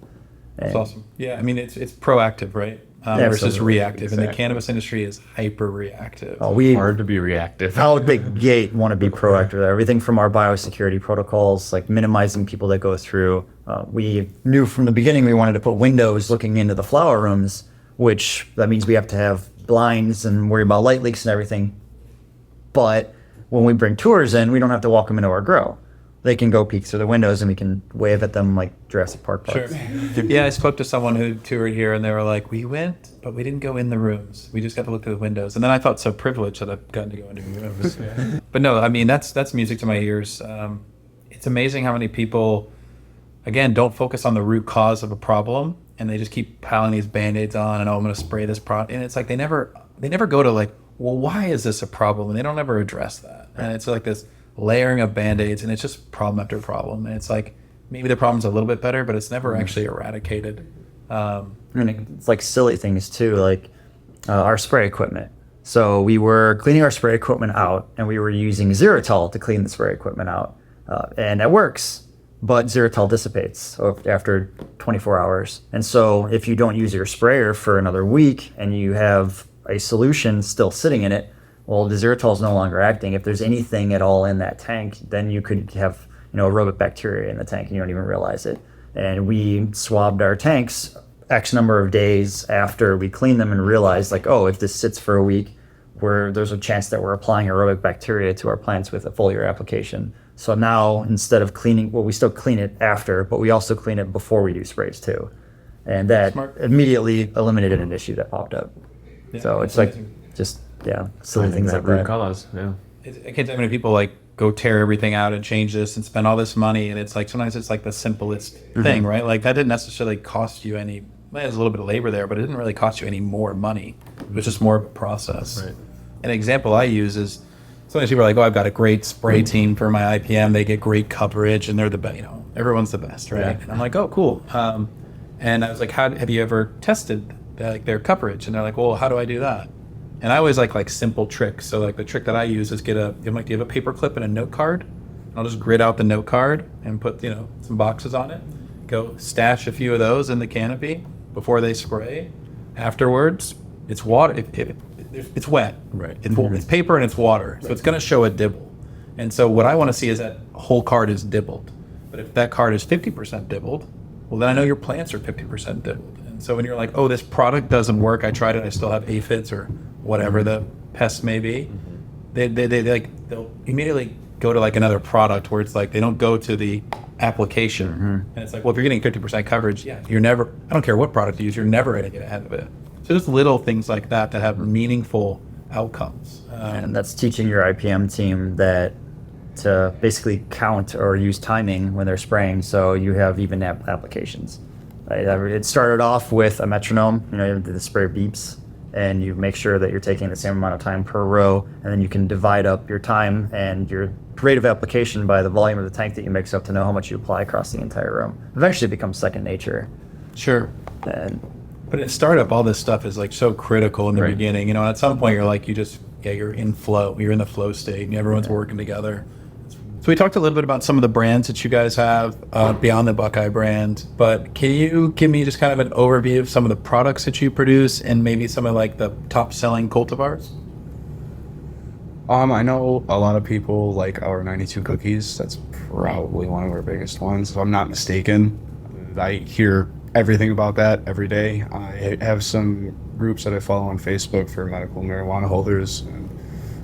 That's awesome. Yeah, I mean it's proactive, right? Versus reactive, and the cannabis industry is hyper reactive. Hard to be reactive. Out the gate, want to be proactive. Everything from our biosecurity protocols, like minimizing people that go through. We knew from the beginning we wanted to put windows looking into the flower rooms, which that means we have to have blinds and worry about light leaks and everything. But when we bring tours in, we don't have to walk them into our grow. They can go peek through the windows and we can wave at them like Jurassic Park parks. Sure. Yeah, I spoke to someone who toured here and they were like, we went, but we didn't go in the rooms. We just got to look through the windows. And then I felt so privileged that I've gotten to go into the rooms. Yeah. But no, I mean, that's music to my ears. It's amazing how many people, again, don't focus on the root cause of a problem and they just keep piling these Band-Aids on and, I'm going to spray this product. And it's like they never go to like, well, why is this a problem? And they don't ever address that. And it's like this layering of Band-Aids, and it's just problem after problem. And it's like maybe the problem's a little bit better, but it's never actually eradicated. And it's like silly things too, like our spray equipment. So we were cleaning our spray equipment out, and we were using Xeritol to clean the spray equipment out. And it works, but Xeritol dissipates after 24 hours. And so if you don't use your sprayer for another week and you have a solution still sitting in it, well, the Xeritol is no longer acting. If there's anything at all in that tank, then you could have aerobic bacteria in the tank and you don't even realize it. And we swabbed our tanks X number of days after we cleaned them and realized like, oh, if this sits for a week, there's a chance that we're applying aerobic bacteria to our plants with a foliar application. So now instead of cleaning, well, we still clean it after, but we also clean it before we do sprays too. And that immediately eliminated an issue that popped up. Yeah, so it's like just silly things like that. Colors, yeah. I can't tell how many people like go tear everything out and change this and spend all this money, and it's like sometimes it's like the simplest thing, right? Like that didn't necessarily cost you any. There's a little bit of labor there, but it didn't really cost you any more money. It was just more of a process. Right. An example I use is sometimes people are like, "Oh, I've got a great spray team for my IPM. They get great coverage, and they're the best. Everyone's the best, right?" Yeah. And I'm like, "Oh, cool." And I was like, have you ever tested their coverage?" And they're like, "Well, how do I do that?" And I always like simple tricks. So like the trick that I use is you have a paper clip and a note card. I'll just grid out the note card and put some boxes on it. Go stash a few of those in the canopy before they spray. Afterwards, it's water. It's wet. Right. It's paper and it's water, so it's going to show a dibble. And so what I want to see is that whole card is dibbled. But if that card is 50% dibbled, well then I know your plants are 50% dibbled. And so when you're like, oh, this product doesn't work, I tried it, I still have aphids or whatever the pest may be, they'll immediately go to like another product where it's like they don't go to the application. And it's like, well, if you're getting 50% coverage, I don't care what product you use, you're never going to get ahead of it. So just little things like that have meaningful outcomes. And that's teaching your IPM team that to basically count or use timing when they're spraying, so you have even applications. Right? It started off with a metronome, the sprayer beeps, and you make sure that you're taking the same amount of time per row, and then you can divide up your time and your rate of application by the volume of the tank that you mix up to know how much you apply across the entire room. Eventually it becomes second nature. Sure. But in startup, all this stuff is like so critical in the beginning. At some point you're like, you're in flow. You're in the flow state and everyone's working together. So we talked a little bit about some of the brands that you guys have beyond the Buckeye brand, but can you give me just kind of an overview of some of the products that you produce and maybe some of like the top selling cultivars? I know a lot of people like our 92 cookies. That's probably one of our biggest ones, if I'm not mistaken. I hear everything about that every day. I have some groups that I follow on Facebook for medical marijuana holders, and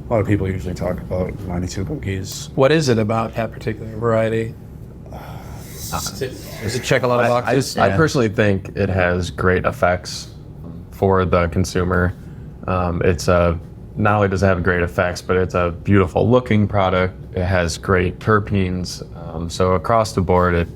a lot of people usually talk about 92 cookies. What is it about that particular variety? Does it check a lot of boxes? I personally think it has great effects for the consumer. It's not only does it have great effects, but it's a beautiful looking product. It has great terpenes. So across the board,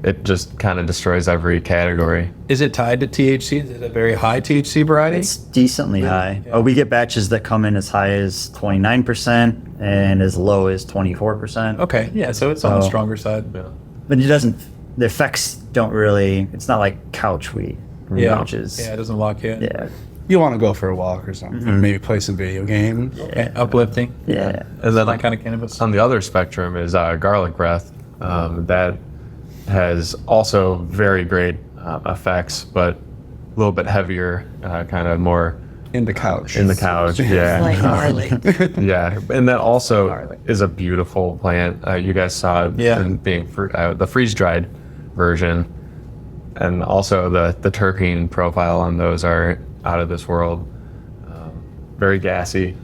it just kind of destroys every category. Is it tied to THC? Is it a very high THC variety? It's decently high. Yeah. We get batches that come in as high as 29% and as low as 24%. Okay, yeah, so it's on the stronger side. Yeah. But it doesn't, the effects don't really, it's not like couch weed, Yeah, which is, yeah, it doesn't lock you in. yeah. You want to go for a walk or something, maybe play some video game. Okay, uplifting. Yeah. And then That kind of cannabis. on the other spectrum is garlic breath. That has also very great effects, but a little bit heavier, kind of more In the couch. in the couch. Yeah. Like garlic. Yeah, and that also is a beautiful plant. You guys saw it Yeah. in being the freeze-dried version, and also the terpene profile on those are out of this world. Very gassy.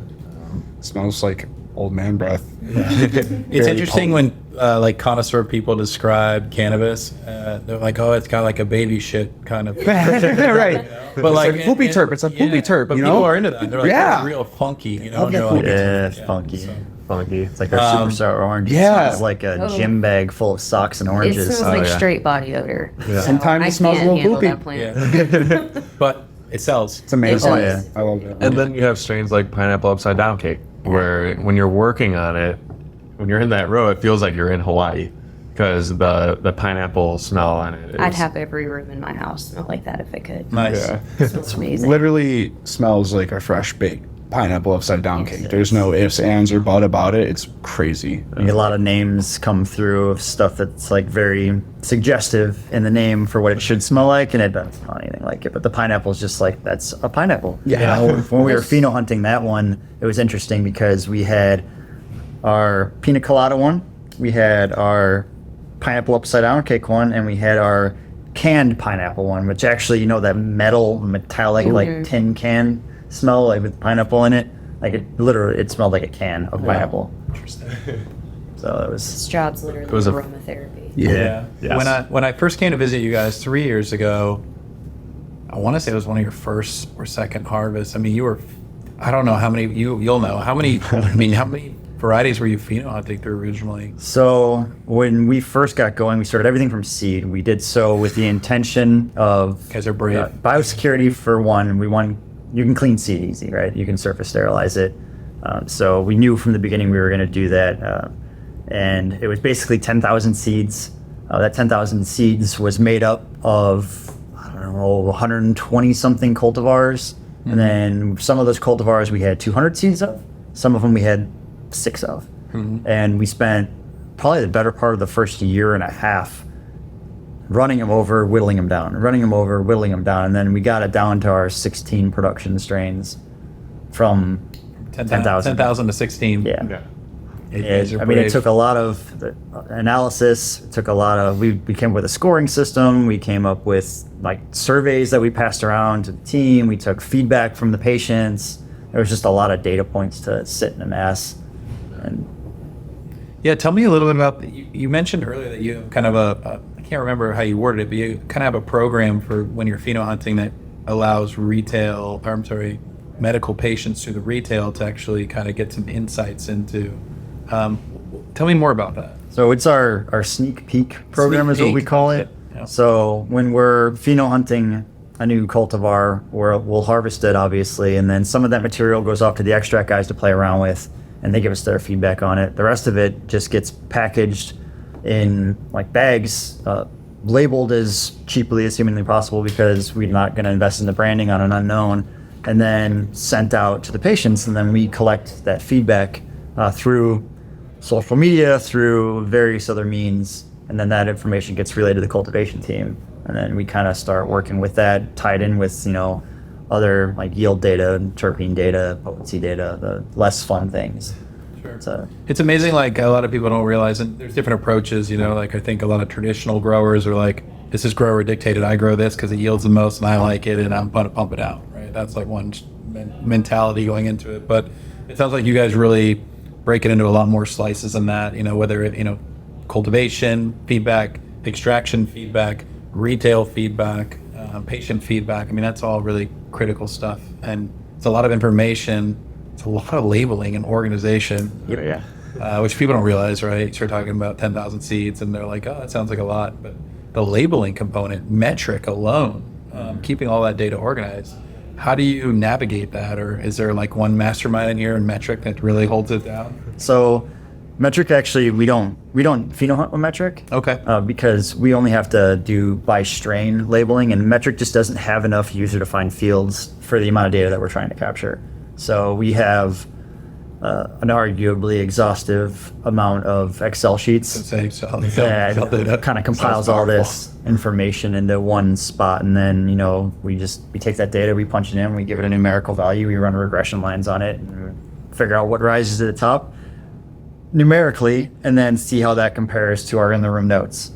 Smells like old man breath. It's interesting when like connoisseur people describe cannabis. They're like, "Oh, it's got like a baby shit kind of." Right. But like poopy terp. It's a poopy terp, But you people know? are into that. They're like, Yeah. "It's real funky," you know. Love And they're that like, Yeah, it's yeah, funky. so- Funky. It's like our super sour orange. yeah. It smells like a Oh. gym bag full of socks and It oranges. smells like yeah. straight body odor. Yeah. Sometimes I it smells a can't little handle poopy. that plant. Yeah. But it sells. It's amazing. Oh, yeah. I love it. And then you have strains like pineapple upside down cake, where when you're working on it, when you're in that row, it feels like you're in Hawaii because the pineapple smell on it. I'd have every room in my house smell like that if I could. Nice. Yeah. It smells amazing. Literally smells like a fresh baked pineapple upside down cake. There's no ifs, ands, or but about it. It's crazy. You get a lot of names come through of stuff that's like very suggestive in the name for what it should smell like, and it doesn't smell anything like it. But the pineapple is just like, that's a pineapple. Yeah. You know, when we were pheno hunting that one, it was interesting because we had our pina colada one, we had our pineapple upside down cake one, and we had our canned pineapple one, which actually, you know, that metallic like tin can smell like with pineapple in it. Like it smelled like a can of pineapple. Interesting. So it was. This job's literally was a- aromatherapy. Yeah. Yes. When I first came to visit you guys 3 years ago, I want to say it was one of your first or second harvests. I mean, you were, I don't know how many, you'll know how many. I mean, how many varieties were you pheno hunting through originally? So when we first got going, we started everything from seed. We did so with the intention of You guys are brave. biosecurity for one. You can clean seed easy, right? You can surface sterilize it. So we knew from the beginning we were going to do that. And it was basically 10,000 seeds. That 10,000 seeds was made up of, I don't know, 120 something cultivars. And then some of those cultivars we had 200 seeds of. Some of them we had 6 of. And we spent probably the better part of the first year and a half running them over, whittling them down, running them over, whittling them down. And then we got it down to our 16 production strains from 10,000. 10,000 to 16. Yeah. Yeah. You guys are I mean, it brave. took a lot of analysis. It took a lot of, we came up with a scoring system. We came up with like surveys that we passed around to the team. We took feedback from the patients. There was just a lot of data points to sit and amass. And Yeah, tell me a little bit about, you mentioned earlier that you have kind of I can't remember how you worded it, but you kind of have a program for when you're pheno hunting that allows medical patients through the retail to actually kind of get some insights into. Tell me more about that. so it's our sneak peek program Sneak is what we peek. call it. Yeah. So when we're pheno hunting a new cultivar, we'll harvest it obviously, and then some of that material goes off to the extract guys to play around with, and they give us their feedback on it. The rest of it just gets packaged in like bags, labeled as cheaply as humanly possible because we're not going to invest in the branding on an unknown, and then sent out to the patients, and then we collect that feedback through social media, through various other means, and then that information gets relayed to the cultivation team, and then we kind of start working with that, tied in with, you know, other like yield data, terpene data, potency data, the less fun things. Sure. So It's amazing, like a lot of people don't realize, and there's different approaches, you know, like I think a lot of traditional growers are like, this is grower dictated, I grow this because it yields the most and I like it and I'm going to pump it out, right? That's like one mentality going into it. But it sounds like you guys really break it into a lot more slices than that, you know, whether it, you know, cultivation, feedback, extraction feedback, retail feedback, patient feedback. I mean, that's all really critical stuff. And it's a lot of information. It's a lot of labeling and organization, which people don't realize, right? You start talking about 10,000 seeds and they're like, oh, that sounds like a lot. But the labeling component, metric alone, keeping all that data organized, how do you navigate that? Or is there like one mastermind in here and metric that really holds it down? So metric, actually, we don't phenohunt with metric. Okay. Because we only have to do by strain labeling, and metric just doesn't have enough user-defined fields for the amount of data that we're trying to capture. So we have an arguably exhaustive amount of Excel sheets that kind of compiles all this information into one spot, and then we take that data, we punch it in, we give it a numerical value, we run regression lines on it, and figure out what rises to the top numerically, and then see how that compares to our in the room notes.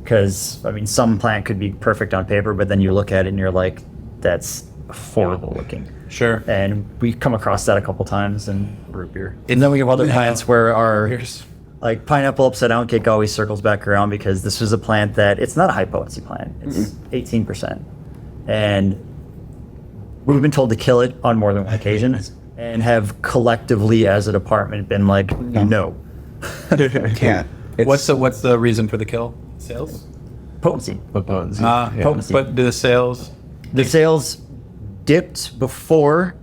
Because some plant could be perfect on paper, but then you look at it and you're like, that's horrible looking. Sure. And we come across that a couple times, and root beer. And then we have other plants where our like pineapple upside down cake always circles back around, because this was a plant that it's not a high potency plant. It's 18%. And we've been told to kill it on more than one occasion, and have collectively as a department been like, no. Can't. What's the reason for the kill? Sales? Potency. Potency. Potency. But do the sales? The sales dipped before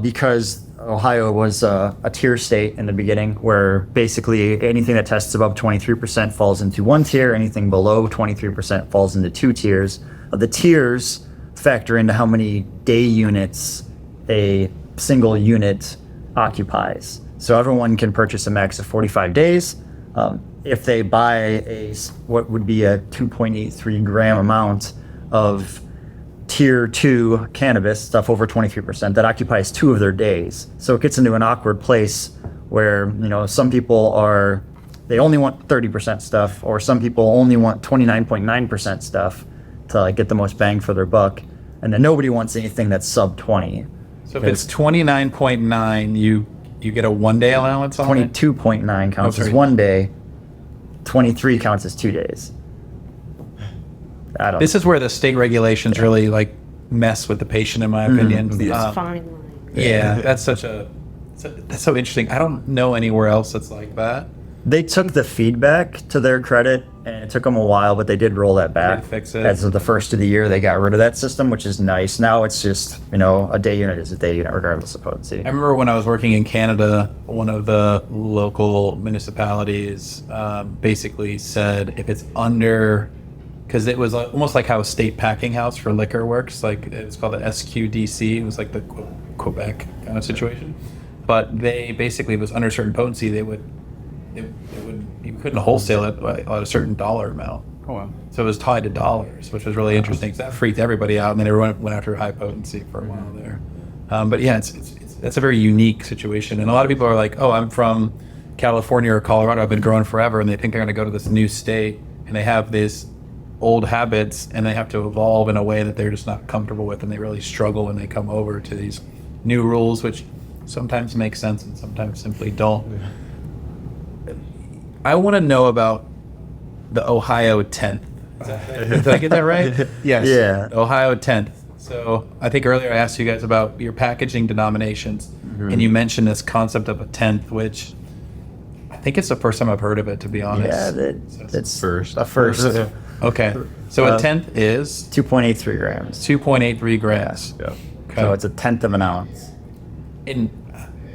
because Ohio was a tier state in the beginning, where basically anything that tests above 23% falls into one tier, anything below 23% falls into two tiers. The tiers factor into how many day units a single unit occupies. So everyone can purchase a max of 45 days. If they buy what would be a 2.83 gram amount of tier 2 cannabis, stuff over 23%, that occupies 2 of their days. So it gets into an awkward place where some people they only want 30% stuff, or some people only want 29.9% stuff to get the most bang for their buck, and then nobody wants anything that's sub 20. So if it's 29.9, you get a 1 day allowance on it? 22.9 counts as 1 day, 23 counts as 2 days. This is where the state regulations really mess with the patient, in my opinion. It's fine line. Yeah, that's so interesting. I don't know anywhere else that's like that. They took the feedback to their credit, and it took them a while, but they did roll that back. They fix it. As of the first of the year, they got rid of that system, which is nice. Now it's just, a day unit is a day unit regardless of potency. I remember when I was working in Canada, one of the local municipalities basically said if it's under, because it was almost like how a state packing house for liquor works, it was called the SQDC, it was like the Quebec kind of situation. But they basically, if it was under a certain potency, you couldn't wholesale it at a certain dollar amount. Oh, wow. So it was tied to dollars, which was really interesting. So that freaked everybody out, and then everyone went after high potency for a while there. But yeah, that's a very unique situation. And a lot of people are like, oh, I'm from California or Colorado, I've been growing forever, and they think they're going to go to this new state, and they have these old habits, and they have to evolve in a way that they're just not comfortable with, and they really struggle when they come over to these new rules, which sometimes make sense and sometimes simply don't. I want to know about the Ohio 10th. Did I get that right? Yes. Yeah. Ohio 10th. So I think earlier I asked you guys about your packaging denominations, and you mentioned this concept of a 10th, which I think it's the first time I've heard of it, to be honest. Yeah, that's First. a first. Okay. So a 10th is 2.83 grams. 2.83 grams. Yeah. Okay. So it's a tenth of an ounce. And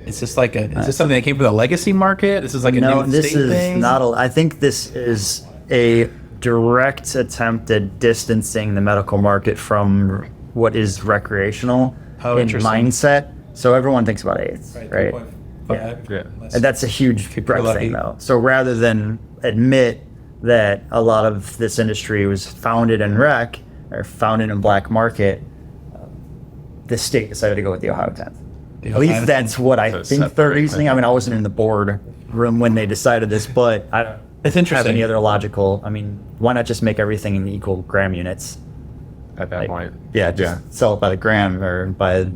is this something that came from the legacy market? This is like a No, new this state is thing? not. I think this is a direct attempt at distancing the medical market from what is recreational Oh, in interesting. mindset. So everyone thinks about eighths, right? 3.5. Yeah. And that's a huge Keep it breadth lucky. thing, though. So rather than admit that a lot of this industry was founded in rec or founded in black market, the state decided to go with the Ohio 10th. At least that's what I So think they're separate, reasoning. I mean, I wasn't in the board room when they decided this, but I don't It's have interesting. any other logical. I mean, why not just make everything in equal gram units? At that point. Yeah, just sell it by the gram or by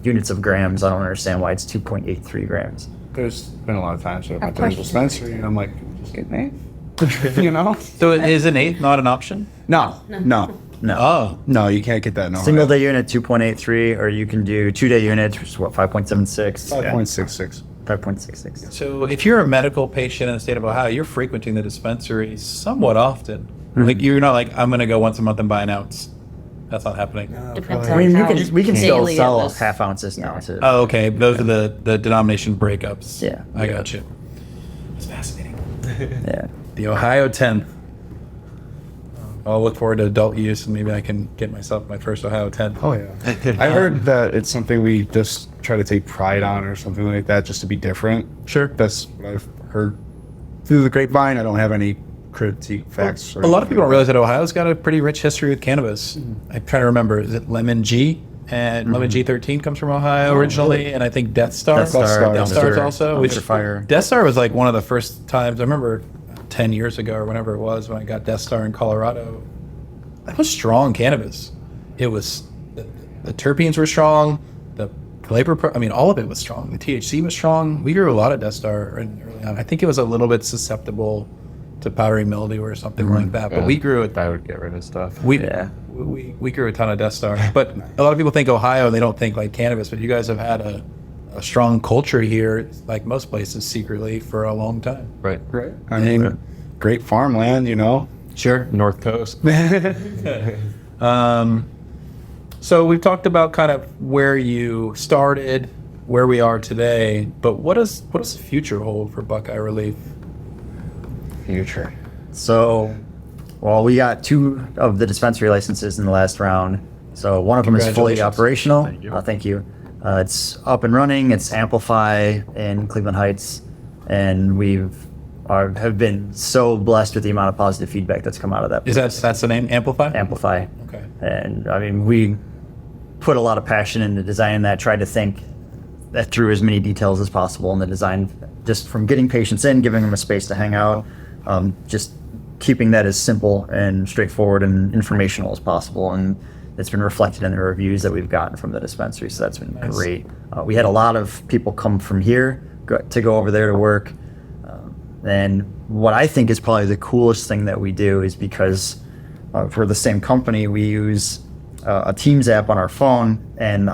units of grams. I don't understand why it's 2.83 grams. There's been a lot of times where I went to the dispensary and I'm like, just get an eighth. You know? So is an eighth not an option? No. No. Oh, No, you can't get that in Ohio. Single day unit 2.83, or you can do 2 day units, which is what, 5.76? 5.66. 5.66. so if you're a medical patient in the state of Ohio, you're frequenting the dispensary somewhat often. Like you're not like, I'm going to go once a month and buy an ounce. That's not happening. Depends I on mean, how we can still daily it sell was. half ounces now too. Oh, okay. Those are the denomination breakups. Yeah. I got you. It's fascinating. Yeah. The Ohio 10th. I'll look forward to adult use and maybe I can get myself my first Ohio 10th. Oh, yeah. I heard that it's something we just try to take pride on or something like that, just to be different. Sure. That's what I've heard through the grapevine. I don't have any critique facts. A lot of people don't realize that Ohio's got a pretty rich history with cannabis. I'm trying to remember. Is it Lemon G? And Lemon G13 comes from Ohio originally, and I think Death Star. Death Star, Death Star is also. Dumpster Fire. Death Star was like one of the first times. I remember 10 years ago or whenever it was when I got Death Star in Colorado. That was strong cannabis. It was the terpenes were strong. The flavor, I mean, all of it was strong. The THC was strong. We grew a lot of Death Star early on. I think it was a little bit susceptible to powdery mildew or something like that. But we grew it. I would get rid of stuff. We grew a ton of Death Star. But a lot of people think Ohio and they don't think like cannabis. But you guys have had a strong culture here, like most places, secretly for a long time. Right. Right. I mean, great farmland, you know. Sure. North Coast. So we've talked about kind of where you started, where we are today, but what does the future hold for Buckeye Relief? Future. So, well, we got 2 of the dispensary licenses in the last round. So one of them is fully Congratulations. operational. Thank you. Thank you. It's up and running. It's Amplify in Cleveland Heights, and have been so blessed with the amount of positive feedback that's come out of that. That's the name? Amplify? Amplify. Okay. And I mean, we put a lot of passion into designing that, tried to think that through as many details as possible in the design, just from getting patients in, giving them a space to hang out, just keeping that as simple and straightforward and informational as possible. And it's been reflected in the reviews that we've gotten from the dispensary, so that's been great. We had a lot of people come from here to go over there to work. And what I think is probably the coolest thing that we do is because for the same company, we use a Teams app on our phone, and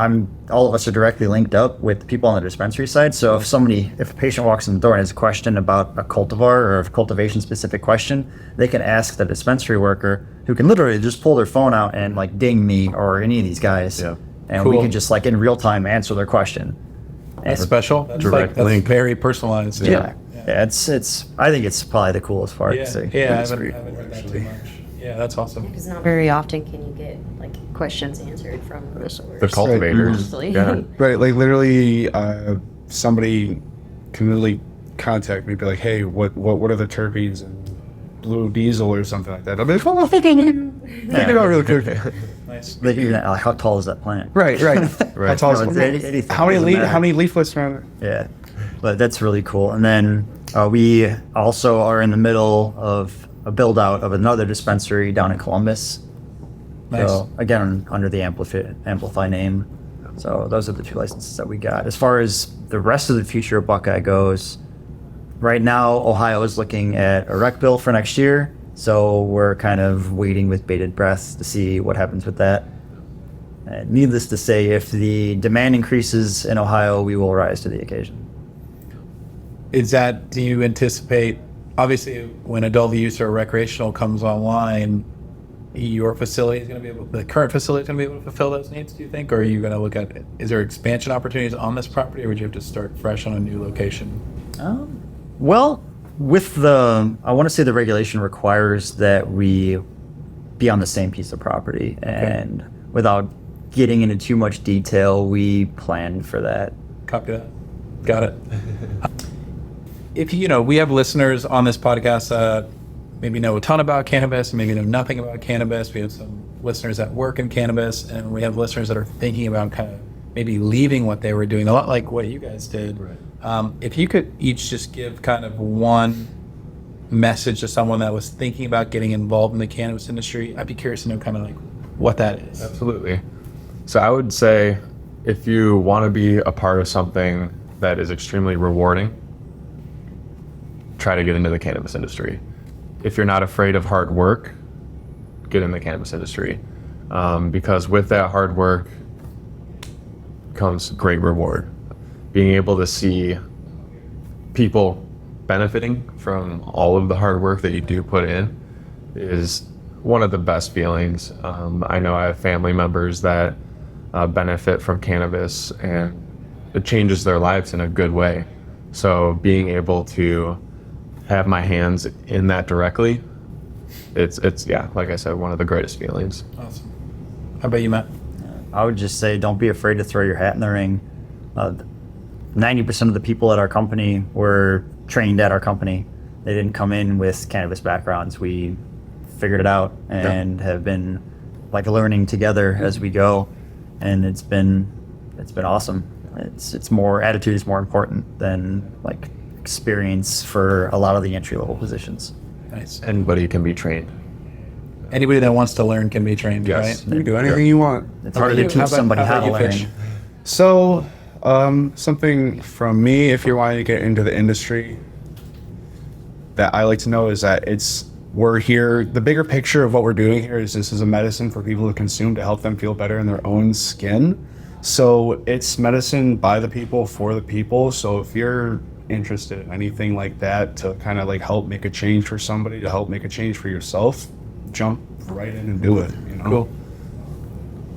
all of us are directly linked up with people on the dispensary side. So if a patient walks in the door and has a question about a cultivar or a cultivation specific question, they can ask the dispensary worker, who can literally just pull their phone out and like ding me or any of these guys. Yeah. And Cool. we can just like in real time answer their question. That's special. That's Direct that's link. very personalized. Yeah. It's I think it's probably the coolest part. Yeah, So, I it's haven't great. heard that too much. Yeah, that's awesome. Because not very often can you get like questions answered from the source. The cultivators. Honestly. Yeah. Right, like literally, somebody can literally contact me, be like, "Hey, what are the terpenes in blue diesel or something like that?" I'll be like, "Oh, think it out really quick." Nice. Like, even how tall is that plant? Right. How tall No, is it's it? anything. How Doesn't matter. many leaflets are there? Yeah, but that's really cool. And then we also are in the middle of a build out of another dispensary down in Columbus. Nice. So again, under the Amplify name. So those are the 2 licenses that we got. As far as the rest of the future of Buckeye goes, right now Ohio is looking at a rec bill for next year. So we're kind of waiting with bated breath to see what happens with that. And needless to say, if the demand increases in Ohio, we will rise to the occasion. Do you anticipate, obviously, when adult use or recreational comes online, your facility is going to the current facility is going to be able to fulfill those needs, do you think? Or are you going to look at, is there expansion opportunities on this property, or would you have to start fresh on a new location? Well, I want to say the regulation requires that we be on the same piece of property. And without getting into too much detail, we planned for that. Copy that. Got it. If we have listeners on this podcast that maybe know a ton about cannabis and maybe know nothing about cannabis. We have some listeners that work in cannabis, and we have listeners that are thinking about kind of maybe leaving what they were doing, a lot like what you guys did. Right. If you could each just give kind of one message to someone that was thinking about getting involved in the cannabis industry, I'd be curious to know kind of like what that is. Absolutely. So I would say if you want to be a part of something that is extremely rewarding, try to get into the cannabis industry. if you're not afraid of hard work, get in the cannabis industry. Because with that hard work comes great reward. Being able to see people benefiting from all of the hard work that you do put in is one of the best feelings. I know I have family members that benefit from cannabis, and it changes their lives in a good way. So being able to have my hands in that directly, it's yeah, like I said, one of the greatest feelings. Awesome. How about you, Matt? I would just say don't be afraid to throw your hat in the ring. 90% of the people at our company were trained at our company. They didn't come in with cannabis backgrounds. We figured it out and have been like learning together as we go, and it's been awesome. It's more, attitude is more important than like experience for a lot of the entry level positions. Nice. Anybody can be trained. Anybody that wants to learn can be trained, Yes. right? You can do anything you want. It's hard to teach somebody how to learn. Fish? So, something from me, if you're wanting to get into the industry, that I like to know is that we're here. The bigger picture of what we're doing here is this is a medicine for people to consume to help them feel better in their own skin. So it's medicine by the people for the people. So if you're interested in anything like that to kind of like help make a change for somebody, to help make a change for yourself, jump right in and do it. You know? Cool.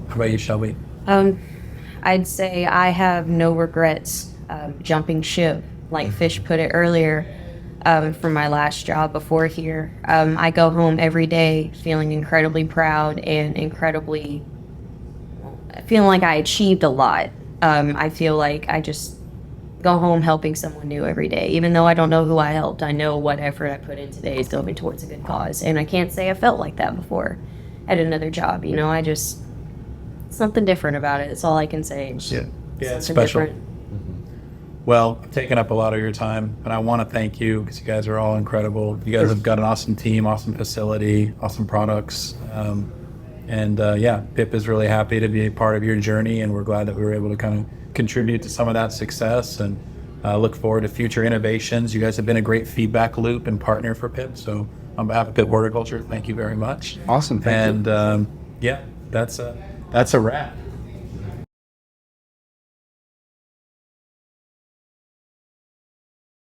How about you, Shelby? I'd say I have no regrets jumping ship, like Fish put it earlier, from my last job before here. I go home every day feeling incredibly proud and feeling like I achieved a lot. I feel like I just go home helping someone new every day. Even though I don't know who I helped, I know what effort I put in today is going towards a good cause. And I can't say I felt like that before at another job. You know, something different about it. That's all I can say. Yeah, it's Something special. different. Well, I've taken up a lot of your time, and I want to thank you because you guys are all incredible. You guys have got an awesome team, awesome facility, awesome products. Pip is really happy to be a part of your journey, and we're glad that we were able to kind of contribute to some of that success, and look forward to future innovations. You guys have been a great feedback loop and partner for Pip, so on behalf of Pip Horticulture, thank you very much. Awesome, thank you. And that's a wrap.